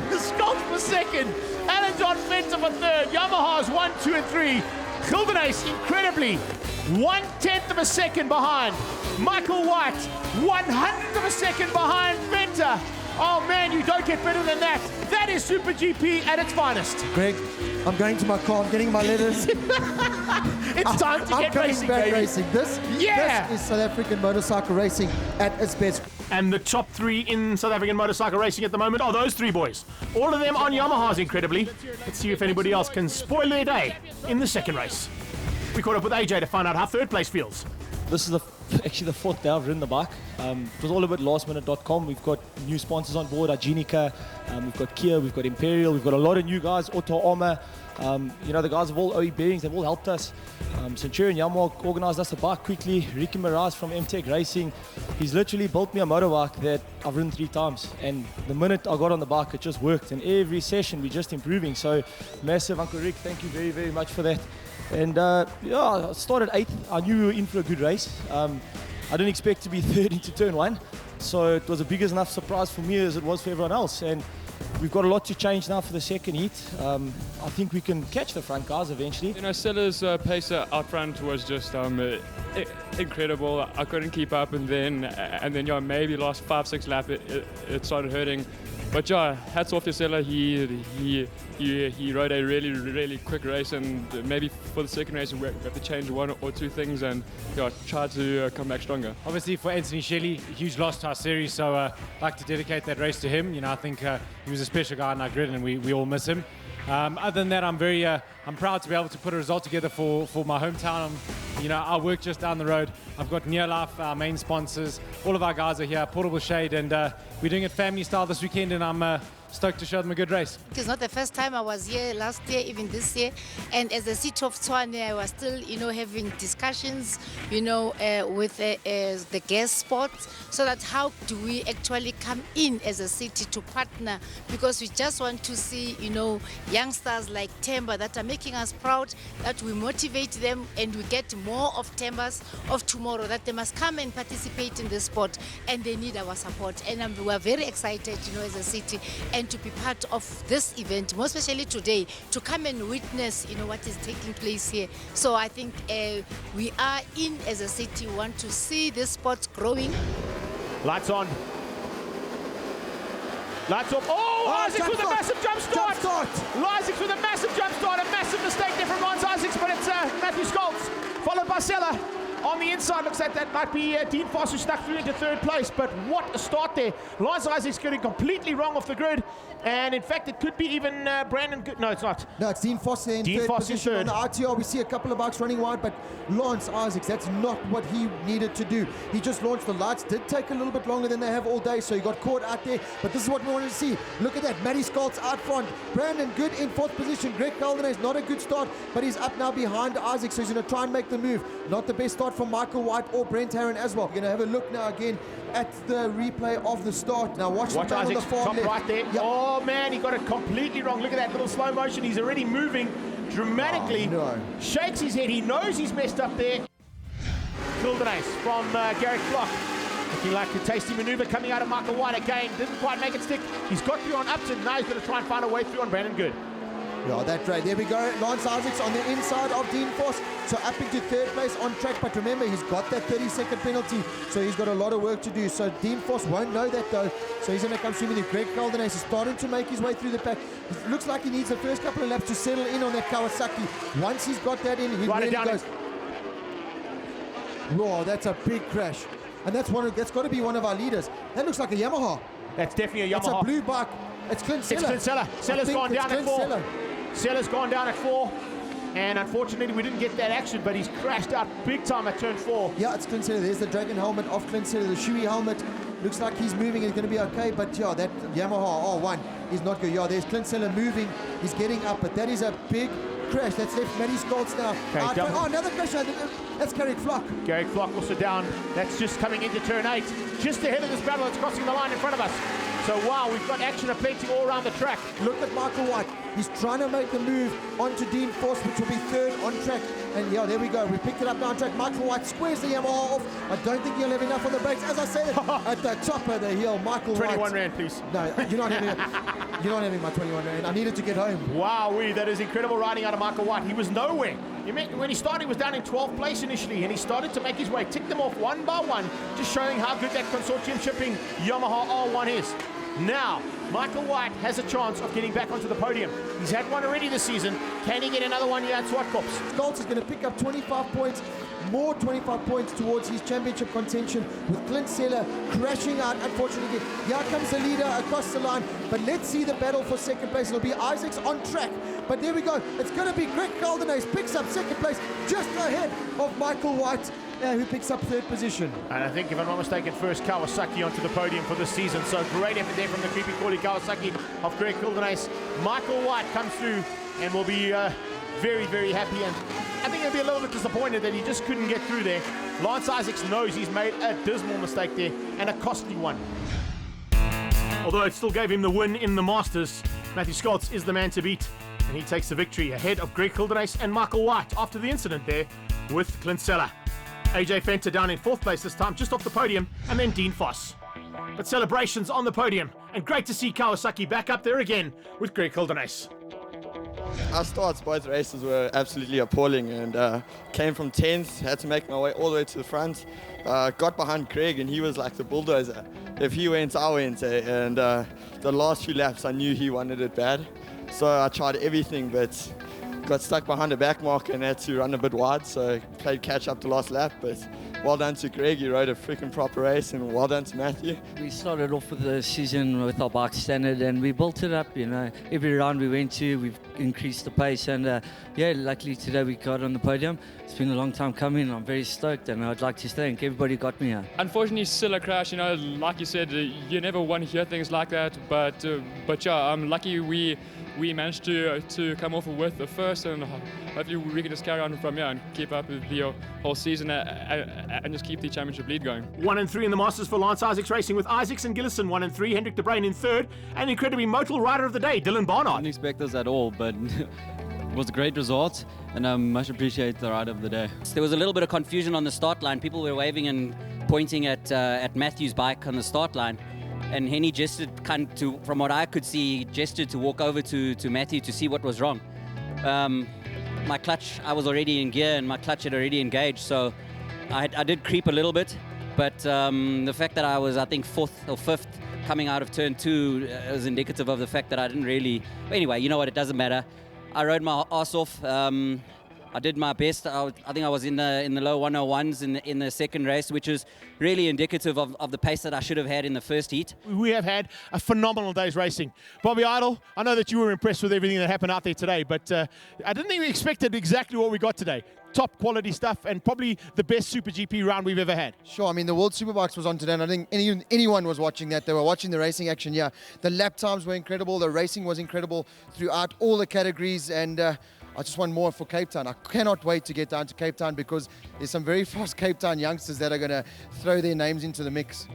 Scholz for 2nd. Alan John Fenter for 3rd. Yamaha's 1, 2, and 3. Caldenace, incredibly, 1/10 of a second behind. Michael White, 100th of a second behind Fenter. Oh man, you don't get better than that. That is Super GP at its finest. Greg, I'm going to my car. I'm getting my letters. It's time to get racing, baby. Racing. This is South African motorcycle racing at its best. And the top 3 in South African motorcycle racing at the moment are those 3 boys. All of them on Yamahas, incredibly. Let's see if anybody else can spoil their day in the 2nd race. We caught up with AJ to find out how 3rd place feels. This is actually the 4th day I've ridden the bike. It was all about lastminute.com. We've got new sponsors on board, Argenica, we've got Kia, we've got Imperial, we've got a lot of new guys, Auto Armor. The guys of all OE Bearings, they've all helped us. Centurion Yamaha organised us a bike quickly. Ricky Miraz from MTech Racing, he's literally built me a motorbike that I've ridden 3 times. And the minute I got on the bike, it just worked. And every session, we're just improving. So massive, Uncle Rick, thank you very, very much for that. And I started 8th. I knew we were in for a good race. I didn't expect to be 3rd into turn 1. So it was a big enough surprise for me as it was for everyone else. And we've got a lot to change now for the 2nd heat. I think we can catch the front guys eventually. Seller's pace out front was just incredible. I couldn't keep up, and then maybe last 5-6 laps it started hurting. But yeah, hats off to Seller. He rode a really, really quick race, and maybe for the 2nd race we have to change 1 or 2 things and try to come back stronger. Obviously for Anthony Shelley, a huge loss to our series, so I'd like to dedicate that race to him. I think he was a special guy in our grid, and we all miss him. Other than that, I'm proud to be able to put a result together for my hometown. I work just down the road. I've got Near Life, our main sponsors. All of our guys are here, Portable Shade, and we're doing it family style this weekend, and I'm stoked to show them a good race. It's not the first time I was here last year, even this year. And as a city of Tshwane, I was still, having discussions, with the guest spots, so that how do we actually come in as a city to partner? Because we just want to see, youngsters like Temba that are making us proud, that we motivate them and we get more of Tembas of tomorrow, that they must come and participate in the sport, and they need our support. And we're very excited, as a city, and to be part of this event, more especially today, to come and witness, what is taking place here. So I think we are in as a city, want to see this sport growing. Lights on. Lights off. Oh, Isaacs with a massive jump start. Isaacs with a massive jump start. A massive mistake there from Lance Isaacs, but it's Matthew Scholz, followed by Seller. On the inside, looks like that might be Dean Foss, who snuck through into third place, but what a start there. Lance Isaac's getting completely wrong off the grid, and in fact, it could be even Brandon Good. No, it's not. No, it's Dean Foss there in Dean third Foss position. in third. On the RTR, we see a couple of bikes running wide, but Lance Isaacs, that's not what he needed to do. He just launched. The lights did take a little bit longer than they have all day, so he got caught out there, but this is what we wanted to see. Look at that, Matty Skoltz out front, Brandon Good in fourth position. Greg Caldenes, not a good start, but he's up now behind Isaac, so he's going to try and make the move. Not the best start from Michael White or Brent Herron as well. We're going to have a look now again at the replay of the start. Now watch the man on the far top left. right there. Yep. Oh man, he got it completely wrong. Look at that little slow motion. He's already moving dramatically. Oh, no. Shakes his head. He knows he's messed up there. Kildenace from Garrick Block. Looking like a tasty maneuver coming out of Michael White again. Didn't quite make it stick. He's got through on Upton. Now he's going to try and find a way through on Brandon Good. Yeah, that's right. There we go. Lance Isaacs on the inside of Dean Foss. So up into third place on track. But remember, he's got that 30-second penalty. So he's got a lot of work to do. So Dean Foss won't know that though. So he's going to come swimming in. Greg Caldenes is starting to make his way through the pack. It looks like he needs the first couple of laps to settle in on that Kawasaki. Once he's got that in, he really goes. Whoa, that's a big crash. And that's got to be one of our leaders. That looks like a Yamaha. That's definitely a Yamaha. That's a blue bike. It's Clint Seller. It's Clint Seller. Seller's gone down at 4. Seller's gone down at 4. And unfortunately, we didn't get that action, but he's crashed out big time at turn 4. Yeah, it's Clint Seller. There's the Dragon helmet of Clint Seller, the Shui helmet. Looks like he's moving. It's going to be okay, but yeah, that Yamaha R1 is not good. Yeah, there's Clint Seller moving. He's getting up, but that is a big crash. That's left Matty Skoltz now. Oh, another crash. That's Garrick Flock. Garrick Flock also down. That's just coming into turn 8. Just ahead of this battle. It's crossing the line in front of us. So wow, we've got action aplenty all around the track. Look at Michael White. He's trying to make the move onto Dean Foss, which will be third on track. And yeah, there we go. We picked it up now on track. Michael White squares the Yamaha off. I don't think he'll have enough on the brakes. As I said, at the top of the hill, Michael 21 White. rand, please. No, you're not having my 21 rand. I needed to get home. Wowee, that is incredible riding out of Michael White. He was nowhere. When he started, he was down in 12th place initially, and he started to make his way, tick them off one by one, just showing how good that consortium shipping Yamaha R1 is. Now, Michael White has a chance of getting back onto the podium. He's had one already this season. Can he get another one here at Zwartkops? Skoltz is going to pick up 25 points, more 25 points towards his championship contention, with Clint Seller crashing out, unfortunately. Here comes the leader across the line, but let's see the battle for second place. It'll be Isaacs on track, but there we go. It's going to be Greg Caldenes picks up second place, just ahead of Michael White, who picks up third position. And I think, if I'm not mistaken, first Kawasaki onto the podium for this season. So great effort there from the creepy crawly Kawasaki of Greg Caldenes. Michael White comes through and will be very, very happy. And I think he'll be a little bit disappointed that he just couldn't get through there. Lance Isaacs knows he's made a dismal mistake there, and a costly one. Although it still gave him the win in the Masters, Matthew Skoltz is the man to beat, and he takes the victory ahead of Greg Caldenes and Michael White after the incident there with Clint Seller. AJ Fenter down in 4th place this time, just off the podium, and then Dean Foss. But celebrations on the podium, and great to see Kawasaki back up there again with Greg Caldenes. Our starts, both races were absolutely appalling, and came from 10th, had to make my way all the way to the front. Got behind Craig, and he was like the bulldozer. If he went, I went, and the last few laps I knew he wanted it bad. So I tried everything, but got stuck behind the back mark and had to run a bit wide, so played catch up the last lap. But well done to Greg, he rode a freaking proper race, and well done to Matthew. We started off with the season with our bike standard, and we built it up, you know. Every round we went to, we've increased the pace, and yeah, luckily today we got on the podium. It's been a long time coming, I'm very stoked, and I'd like to thank everybody who got me here. Unfortunately, still a crash, you know, like you said, you never want to hear things like that, but yeah, I'm lucky we managed to come off with the first, and hopefully we can just carry on from here and keep up with the whole season and just keep the championship lead going. 1 and 3 in the Masters for Lance Isaacs Racing, with Isaacs and Gillison 1 and 3, Hendrik de Bruin in 3rd, and incredibly modal rider of the day, Dylan Barnard. Didn't expect this at all, but it was a great result, and I much appreciate the rider of the day. There was a little bit of confusion on the start line. People were waving and pointing at Matthew's bike on the start line. And Henny gestured, from what I could see, gestured to walk over to Matthew to see what was wrong. My clutch, I was already in gear and my clutch had already engaged, so I did creep a little bit. But the fact that I was, I think, 4th or 5th coming out of turn 2 is indicative of the fact that I didn't really... Anyway, you know what, it doesn't matter. I rode my ass off. I did my best. I think I was in the low 101s in the second race, which is really indicative of the pace that I should have had in the first heat. We have had a phenomenal day's racing. Bobby Idle, I know that you were impressed with everything that happened out there today, but I didn't even expect exactly what we got today. Top quality stuff and probably the best Super GP round we've ever had. Sure, I mean, the World Superbikes was on today, and I think anyone was watching that. They were watching the racing action, yeah. The lap times were incredible. The racing was incredible throughout all the categories, and I just want more for Cape Town. I cannot wait to get down to Cape Town because there's some very fast Cape Town youngsters that are going to throw their names into the mix.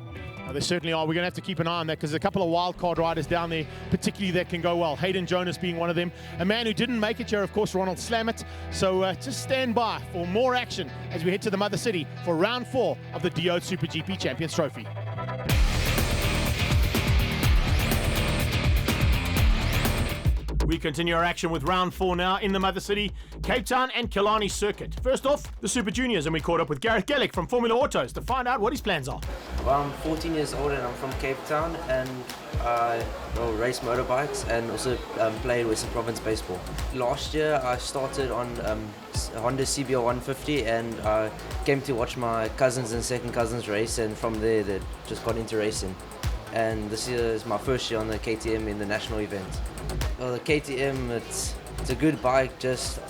They certainly are. We're going to have to keep an eye on that because there's a couple of wild card riders down there, particularly that can go well. Hayden Jonas being one of them. A man who didn't make it here, of course, Ronald Slammett. So just stand by for more action as we head to the Mother City for round 4 of the DO Super GP Champions Trophy. We continue our action with round 4 now in the Mother City, Cape Town and Killarney Circuit. First off, the Super Juniors, and we caught up with Gareth Gellick from Formula Autos to find out what his plans are. Well, I'm 14 years old and I'm from Cape Town, and I race motorbikes and also play Western Province baseball. Last year I started on Honda CBR 150 and I came to watch my cousins and second cousins race, and from there they just got into racing. And this year is my first year on the KTM in the national event. Well, the KTM, it's a good bike just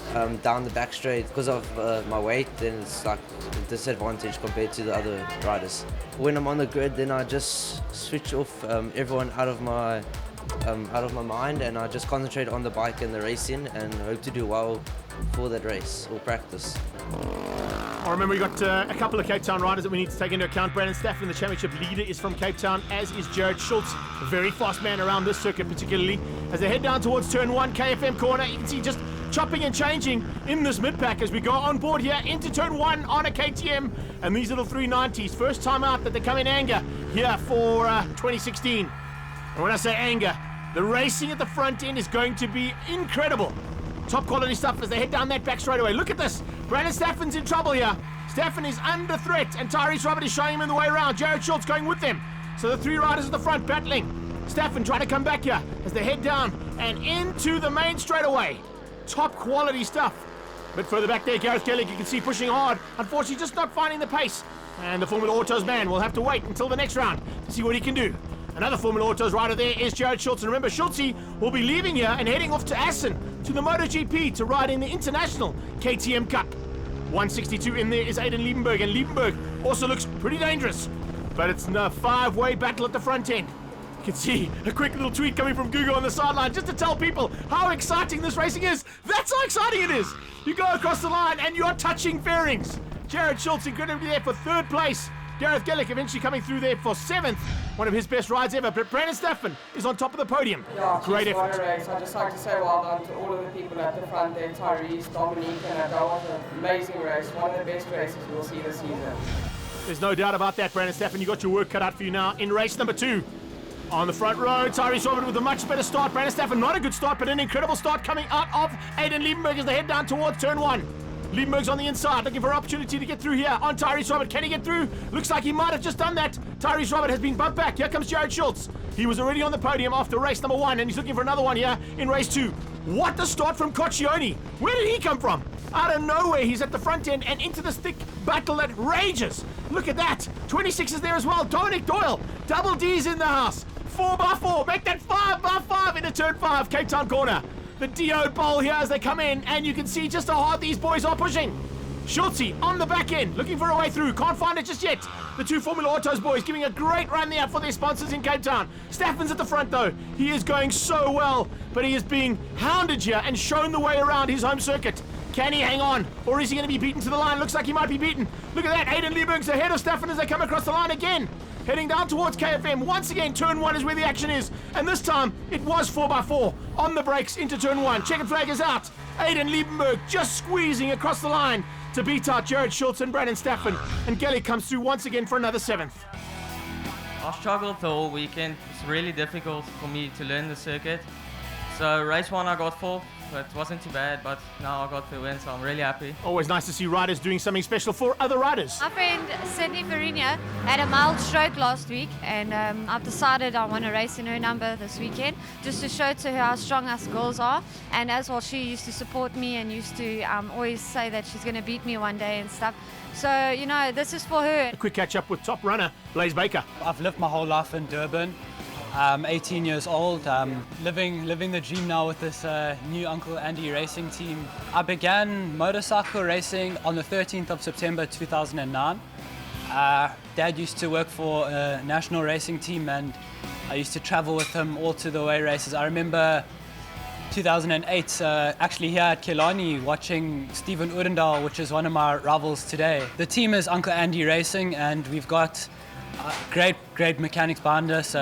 down the back straight. Because of my weight, then it's like a disadvantage compared to the other riders. When I'm on the grid, then I just switch off everyone out of my mind, and I just concentrate on the bike and the racing and hope to do well for that race or practice. I remember we got a couple of Cape Town riders that we need to take into account. Brandon Staffen, the championship leader, is from Cape Town, as is Jared Schultz, a very fast man around this circuit particularly. As they head down towards turn 1, KFM corner, you can see just chopping and changing in this mid-pack as we go on board here into turn 1 on a KTM. And these little 390s, first time out that they come in anger here for 2016. And when I say anger, the racing at the front end is going to be incredible. Top quality stuff as they head down that back straight away. Look at this. Brandon Staffen's in trouble here. Staffen is under threat, and Tyrese Robert is showing him in the way around. Jared Schultz going with them. So the 3 riders at the front battling. Staffen trying to come back here as they head down and into the main straightaway. Top quality stuff. A bit further back there, Gareth Gellick, you can see pushing hard. Unfortunately, just not finding the pace. And the Formula Autos man will have to wait until the next round to see what he can do. Another Formula Autos rider there is Jared Schultz. And remember, Schultze will be leaving here and heading off to Assen to the MotoGP to ride in the International KTM Cup. 162 in there is Aiden Liebenberg, and Liebenberg also looks pretty dangerous. But it's a 5-way battle at the front end. You can see a quick little tweet coming from Google on the sideline just to tell people how exciting this racing is. That's how exciting it is. You go across the line and you're touching fairings. Jared Schultz incredibly there for 3rd place. Gareth Gellick eventually coming through there for 7th. One of his best rides ever. But Brandon Staffen is on top of the podium. Yeah, great effort. Race. I'd just like to say well done to all of the people at the front there, Tyrese, Dominique, and Adele. What an amazing race. One of the best races we'll see this season. There's no doubt about that, Brandon Staffen. You got your work cut out for you now in race number 2. On the front row, Tyrese Robert with a much better start. Brandon Staffen, not a good start, but an incredible start coming out of Aiden Liebenberg as they head down towards turn 1. Liebenberg's on the inside, looking for an opportunity to get through here on Tyrese Robert. Can he get through? Looks like he might have just done that. Tyrese Robert has been bumped back. Here comes Jared Schultz. He was already on the podium after race number 1, and he's looking for another one here in race 2. What a start from Coccione. Where did he come from? Out of nowhere, he's at the front end and into this thick battle that rages. Look at that. 26 is there as well. Dominic Doyle. Double D's in the house. 4x4. Make that 5x5 into turn 5. Cape Town corner. The DO bowl here as they come in, and you can see just how hard these boys are pushing. Schultze on the back end, looking for a way through. Can't find it just yet. The 2 Formula Autos boys giving a great run there for their sponsors in Cape Town. Staffen's at the front though. He is going so well, but he is being hounded here and shown the way around his home circuit. Can he hang on, or is he going to be beaten to the line? Looks like he might be beaten. Look at that, Aiden Liebenberg's ahead of Staffen as they come across the line again. Heading down towards KFM. Once again, turn 1 is where the action is. And this time, it was 4x4 on the brakes into turn 1. Checkered flag is out. Aiden Liebenberg just squeezing across the line to beat out Jared Schultz and Brandon Staffen. And Gellick comes through once again for another 7th. I struggled the whole weekend. It's really difficult for me to learn the circuit. So race 1 I got 4th, but it wasn't too bad. But now I got the win, so I'm really happy. Always nice to see riders doing something special for other riders. My friend Sydney Farina had a mild stroke last week, and I've decided I want to race in her number this weekend, just to show to her how strong us girls are. And as well, she used to support me and used to always say that she's going to beat me one day and stuff. So, you know, this is for her. A quick catch up with top runner Blaze Baker. I've lived my whole life in Durban. 18 years old, living the dream now with this new Uncle Andy racing team. I began motorcycle racing on the 13th of September 2009. Dad used to work for a national racing team, and I used to travel with him all to the away races. I remember 2008, actually here at Killarney, watching Stephen Oudendal, which is one of my rivals today. The team is Uncle Andy Racing, and we've got great mechanics behind us.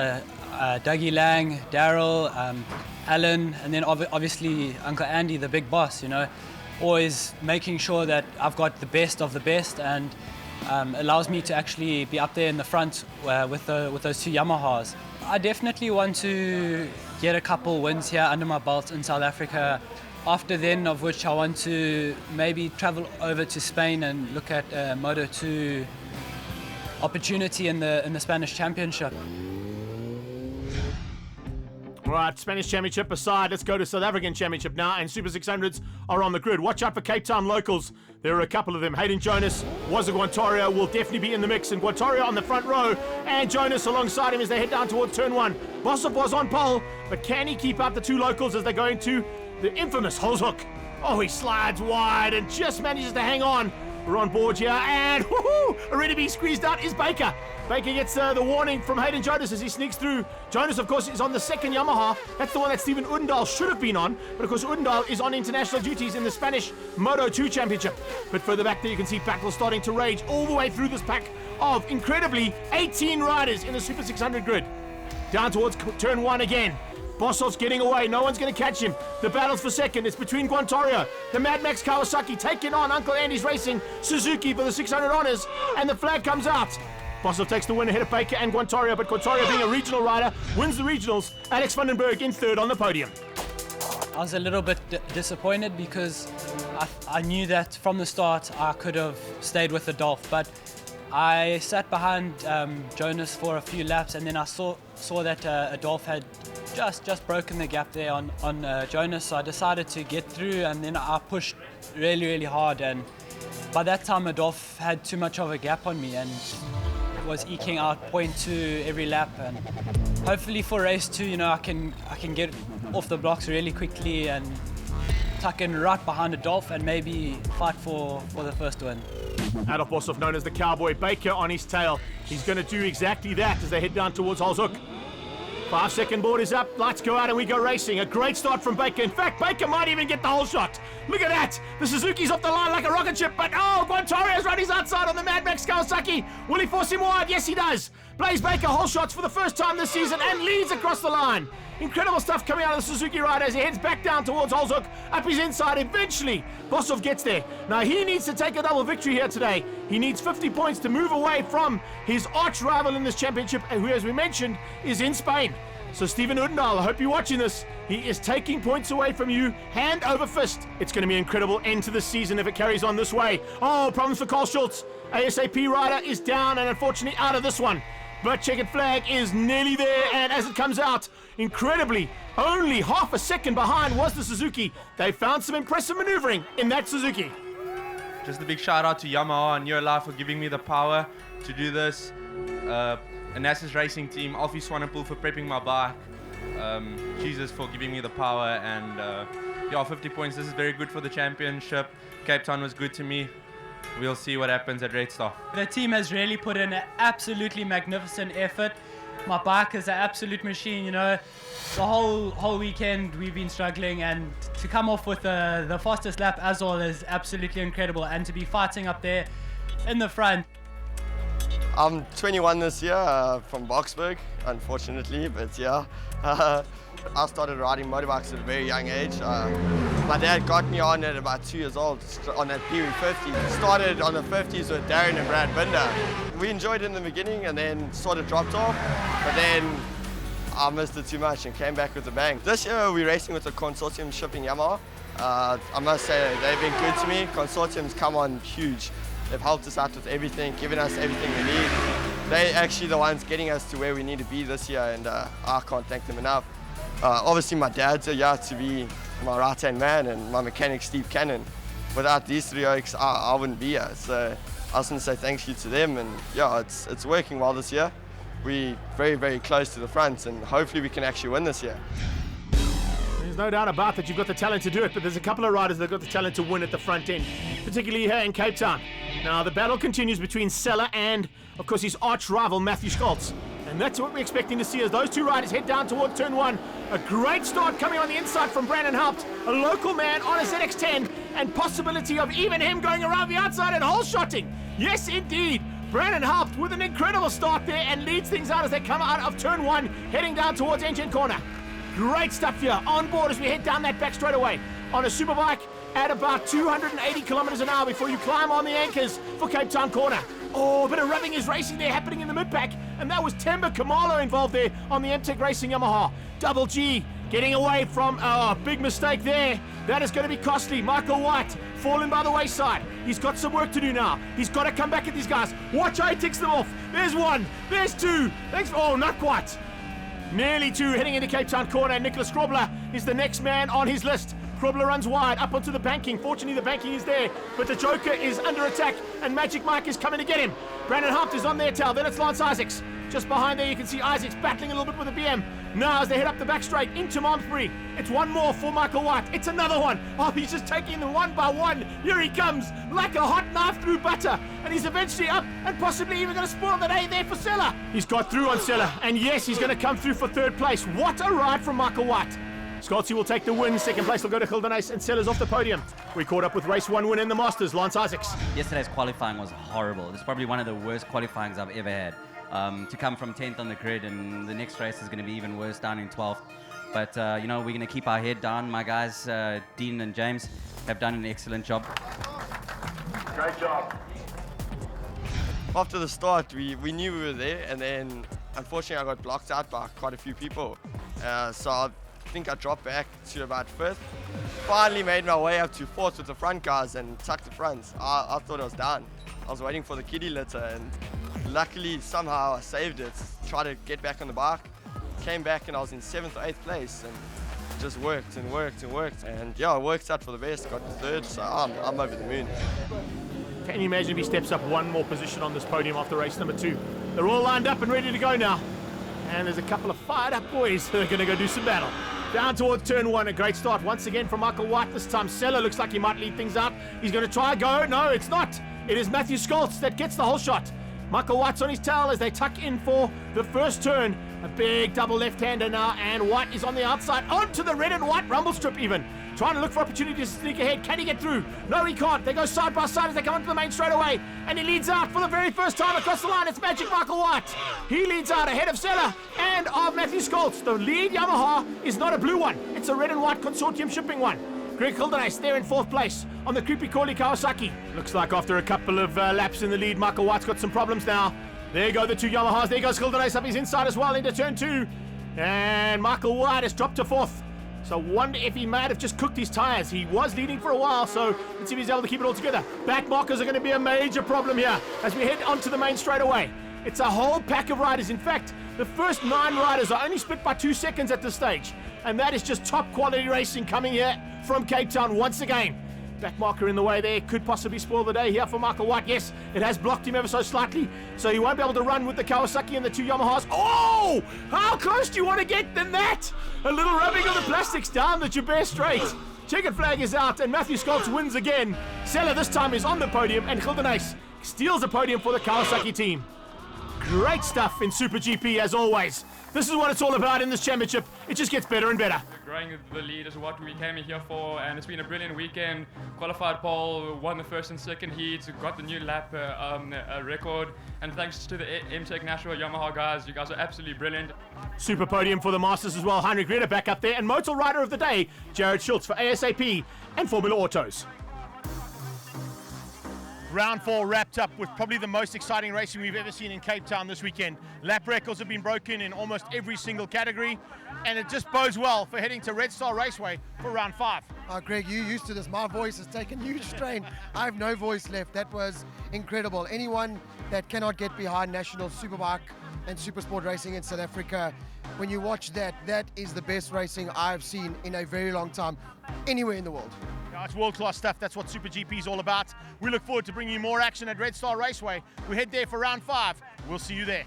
Dougie Lang, Daryl, Alan, and then obviously Uncle Andy, the big boss, you know, always making sure that I've got the best of the best, and allows me to actually be up there in the front with those two Yamahas. I definitely want to get a couple wins here under my belt in South Africa. After then, of which I want to maybe travel over to Spain and look at Moto2 opportunity in the Spanish Championship. All right, Spanish Championship aside, let's go to South African Championship now, and Super 600s are on the grid. Watch out for Cape Town locals. There are a couple of them. Hayden Jonas, Wazza Guantario will definitely be in the mix, and Guantario on the front row, and Jonas alongside him as they head down towards turn one. Bosov was on pole, but can he keep up the two locals as they go into the infamous Holzhoek? Oh, he slides wide and just manages to hang on. We're on board here, and woohoo! Already being squeezed out is Baker. Baker gets the warning from Hayden Jonas as he sneaks through. Jonas, of course, is on the second Yamaha. That's the one that Stephen Oudendal should have been on, but of course Oudendal is on international duties in the Spanish Moto2 Championship. But further back there you can see battle starting to rage all the way through this pack of incredibly 18 riders in the Super 600 grid. Down towards turn one again. Bosov's getting away, no one's going to catch him. The battle's for second, it's between Guantario, the Mad Max Kawasaki taking on Uncle Andy's Racing Suzuki for the 600 honours, and the flag comes out. Bosov takes the win ahead of Baker and Guantario, but Guantario, being a regional rider, wins the regionals. Alex Vandenberg in third on the podium. I was a little bit disappointed because I knew that from the start I could have stayed with the Dolph, but I sat behind Jonas for a few laps, and then I saw that Adolf had just broken the gap there on Jonas, so I decided to get through, and then I pushed really hard, and by that time Adolf had too much of a gap on me and was eking out 0.2 every lap, and hopefully for race 2, you know, I can get off the blocks really quickly and tuck in right behind Adolf and maybe fight for the first win. Adolf Bosov, known as the Cowboy, Baker on his tail. He's going to do exactly that as they head down towards Holzhoek. 5-second board is up, lights go out and we go racing. A great start from Baker. In fact, Baker might even get the whole shot. Look at that. The Suzuki's off the line like a rocket ship, but oh, Guantario's run his outside on the Mad Max Kawasaki. Will he force him wide? Yes, he does. Blaze Baker whole shots for the first time this season and leads across the line. Incredible stuff coming out of the Suzuki rider as he heads back down towards Holzhoek, up his inside. Eventually, Bosov gets there. Now, he needs to take a double victory here today. He needs 50 points to move away from his arch rival in this championship, who, as we mentioned, is in Spain. So, Stephen Oudendal, I hope you're watching this. He is taking points away from you, hand over fist. It's going to be an incredible end to this season if it carries on this way. Oh, problems for Carl Schultz. ASAP rider is down and unfortunately out of this one. But checkered flag is nearly there, and as it comes out, incredibly, only half a second behind was the Suzuki. They found some impressive maneuvering in that Suzuki. Just a big shout out to Yamaha and Your Life for giving me the power to do this. Anastas Racing Team, Alfie Swanepoel for prepping my bike. Jesus for giving me the power, and yeah, 50 points. This is very good for the championship. Cape Town was good to me. We'll see what happens at Red Star. The team has really put in an absolutely magnificent effort. My bike is an absolute machine, you know. The whole weekend we've been struggling, and to come off with the fastest lap as well is absolutely incredible, and to be fighting up there in the front. I'm 21 this year, from Boksburg, unfortunately, but yeah. I started riding motorbikes at a very young age. My dad got me on at about 2 years old, on that Pee Wee 50. Started on the 50s with Darren and Brad Binder. We enjoyed it in the beginning and then sort of dropped off, but then I missed it too much and came back with a bang. This year we're racing with the Consortium Shipping Yamaha. I must say they've been good to me. Consortium's come on huge. They've helped us out with everything, given us everything we need. They're actually the ones getting us to where we need to be this year, and I can't thank them enough. Obviously my dad's here to be my right-hand man, and my mechanic Steve Cannon. Without these three oaks, I wouldn't be here. So I just want to say thank you to them, and yeah, it's working well this year. We're very, very close to the front, and hopefully we can actually win this year. There's no doubt about that you've got the talent to do it, but there's a couple of riders that have got the talent to win at the front end, particularly here in Cape Town. Now the battle continues between Sella and, of course, his arch rival Matthew Scholz. And that's what we're expecting to see as those two riders head down towards turn one. A great start coming on the inside from Brandon Haupt, a local man on a ZX10, and possibility of even him going around the outside and hole-shotting. Yes, indeed. Brandon Haupt with an incredible start there and leads things out as they come out of turn one, heading down towards engine corner. Great stuff here on board as we head down that back straight away on a superbike at about 280 kilometers an hour before you climb on the anchors for Cape Town corner. Oh, a bit of rubbing is racing there happening in the mid-pack, and that was Temba Kamalo involved there on the MTech Racing Yamaha. Double G getting away from a big mistake there. That is going to be costly. Michael White falling by the wayside. He's got some work to do now. He's got to come back at these guys. Watch how he ticks them off. There's one. There's two. Thanks. Oh, not quite. Nearly two heading into Cape Town corner. Nicholas Krobler is the next man on his list. Krobler runs wide up onto the banking. Fortunately, the banking is there, but the Joker is under attack, and Magic Mike is coming to get him. Brandon Haupt is on their tail. Then it's Lance Isaacs. Just behind there, you can see Isaacs battling a little bit with the BM. Now, as they head up the back straight into Malmesbury, it's one more for Michael White. It's another one. Oh, he's just taking them one by one. Here he comes, like a hot knife through butter. And he's eventually up and possibly even going to spoil the day there for Sella. He's got through on Sella, and yes, he's going to come through for third place. What a ride from Michael White. Scholzi will take the win. Second place will go to Gildenhuys, and Sella's off the podium. We caught up with race one win in the Masters, Lance Isaacs. Yesterday's qualifying was horrible. It's probably one of the worst qualifyings I've ever had. To come from 10th on the grid, and the next race is going to be even worse, down in 12th. But, you know, we're going to keep our head down. My guys, Dean and James, have done an excellent job. Great job. After the start, we knew we were there, and then unfortunately I got blocked out by quite a few people. So I think I dropped back to about 5th. Finally made my way up to 4th with the front guys and tucked the fronts. I thought I was done. I was waiting for the kiddie litter, and luckily somehow I saved it. Tried to get back on the bike, came back, and I was in 7th or 8th place, and just worked and worked and worked. And yeah, it worked out for the best, got the 3rd, so I'm over the moon. Can you imagine if he steps up one more position on this podium after race number 2? They're all lined up and ready to go now. And there's a couple of fired up boys that are going to go do some battle. Down towards turn one, a great start once again from Michael White. This time Sella looks like he might lead things out. He's going to try a go. No, it's not. It is Matthew Scholz that gets the whole shot. Michael White's on his tail as they tuck in for the first turn. A big double left-hander now, and White is on the outside, onto the red and white rumble strip even. Trying to look for opportunity to sneak ahead. Can he get through? No, he can't. They go side by side as they come onto the main straight away, and he leads out for the very first time across the line. It's Magic Michael White. He leads out ahead of Sella and of Matthew Scholz. The lead Yamaha is not a blue one. It's a red and white Consortium Shipping one. Greg Gildenhuys there in 4th place on the creepy Corley Kawasaki. Looks like after a couple of laps in the lead, Michael White's got some problems now. There go the two Yamahas. There goes Gildenhuys up his inside as well into turn 2. And Michael White has dropped to 4th. So wonder if he might have just cooked his tyres. He was leading for a while, so let's see if he's able to keep it all together. Back markers are going to be a major problem here as we head onto the main straightaway. It's a whole pack of riders. In fact, the first 9 riders are only split by 2 seconds at this stage. And that is just top quality racing coming here from Cape Town once again. Back marker in the way there could possibly spoil the day here for Michael White. Yes, it has blocked him ever so slightly, so he won't be able to run with the Kawasaki and the 2 Yamahas. Oh! How close do you want to get than that? A little rubbing of the plastics down the Joubert Straight. Checkered flag is out, and Matthew Scholz wins again. Sella this time is on the podium, and Gildenhuys steals the podium for the Kawasaki team. Great stuff in Super GP as always. This is what it's all about in this championship. It just gets better and better. Growing the lead is what we came here for, and it's been a brilliant weekend. Qualified pole, won the first and second heats, got the new lap record, and thanks to the MTech Nashville Yamaha guys, you guys are absolutely brilliant. Super podium for the Masters as well. Heinrich Rieder back up there, and Motor Rider of the Day, Jared Schultz for ASAP and Formula Autos. Round 4 wrapped up with probably the most exciting racing we've ever seen in Cape Town this weekend. Lap records have been broken in almost every single category, and it just bodes well for heading to Red Star Raceway for round 5. Greg, you used to this. My voice has taken huge strain. I have no voice left. That was incredible. Anyone that cannot get behind National Superbike and Supersport racing in South Africa, when you watch that, that is the best racing I've seen in a very long time, anywhere in the world. Yeah, it's world-class stuff. That's what SuperGP is all about. We look forward to bringing you more action at Red Star Raceway. We head there for round 5. We'll see you there.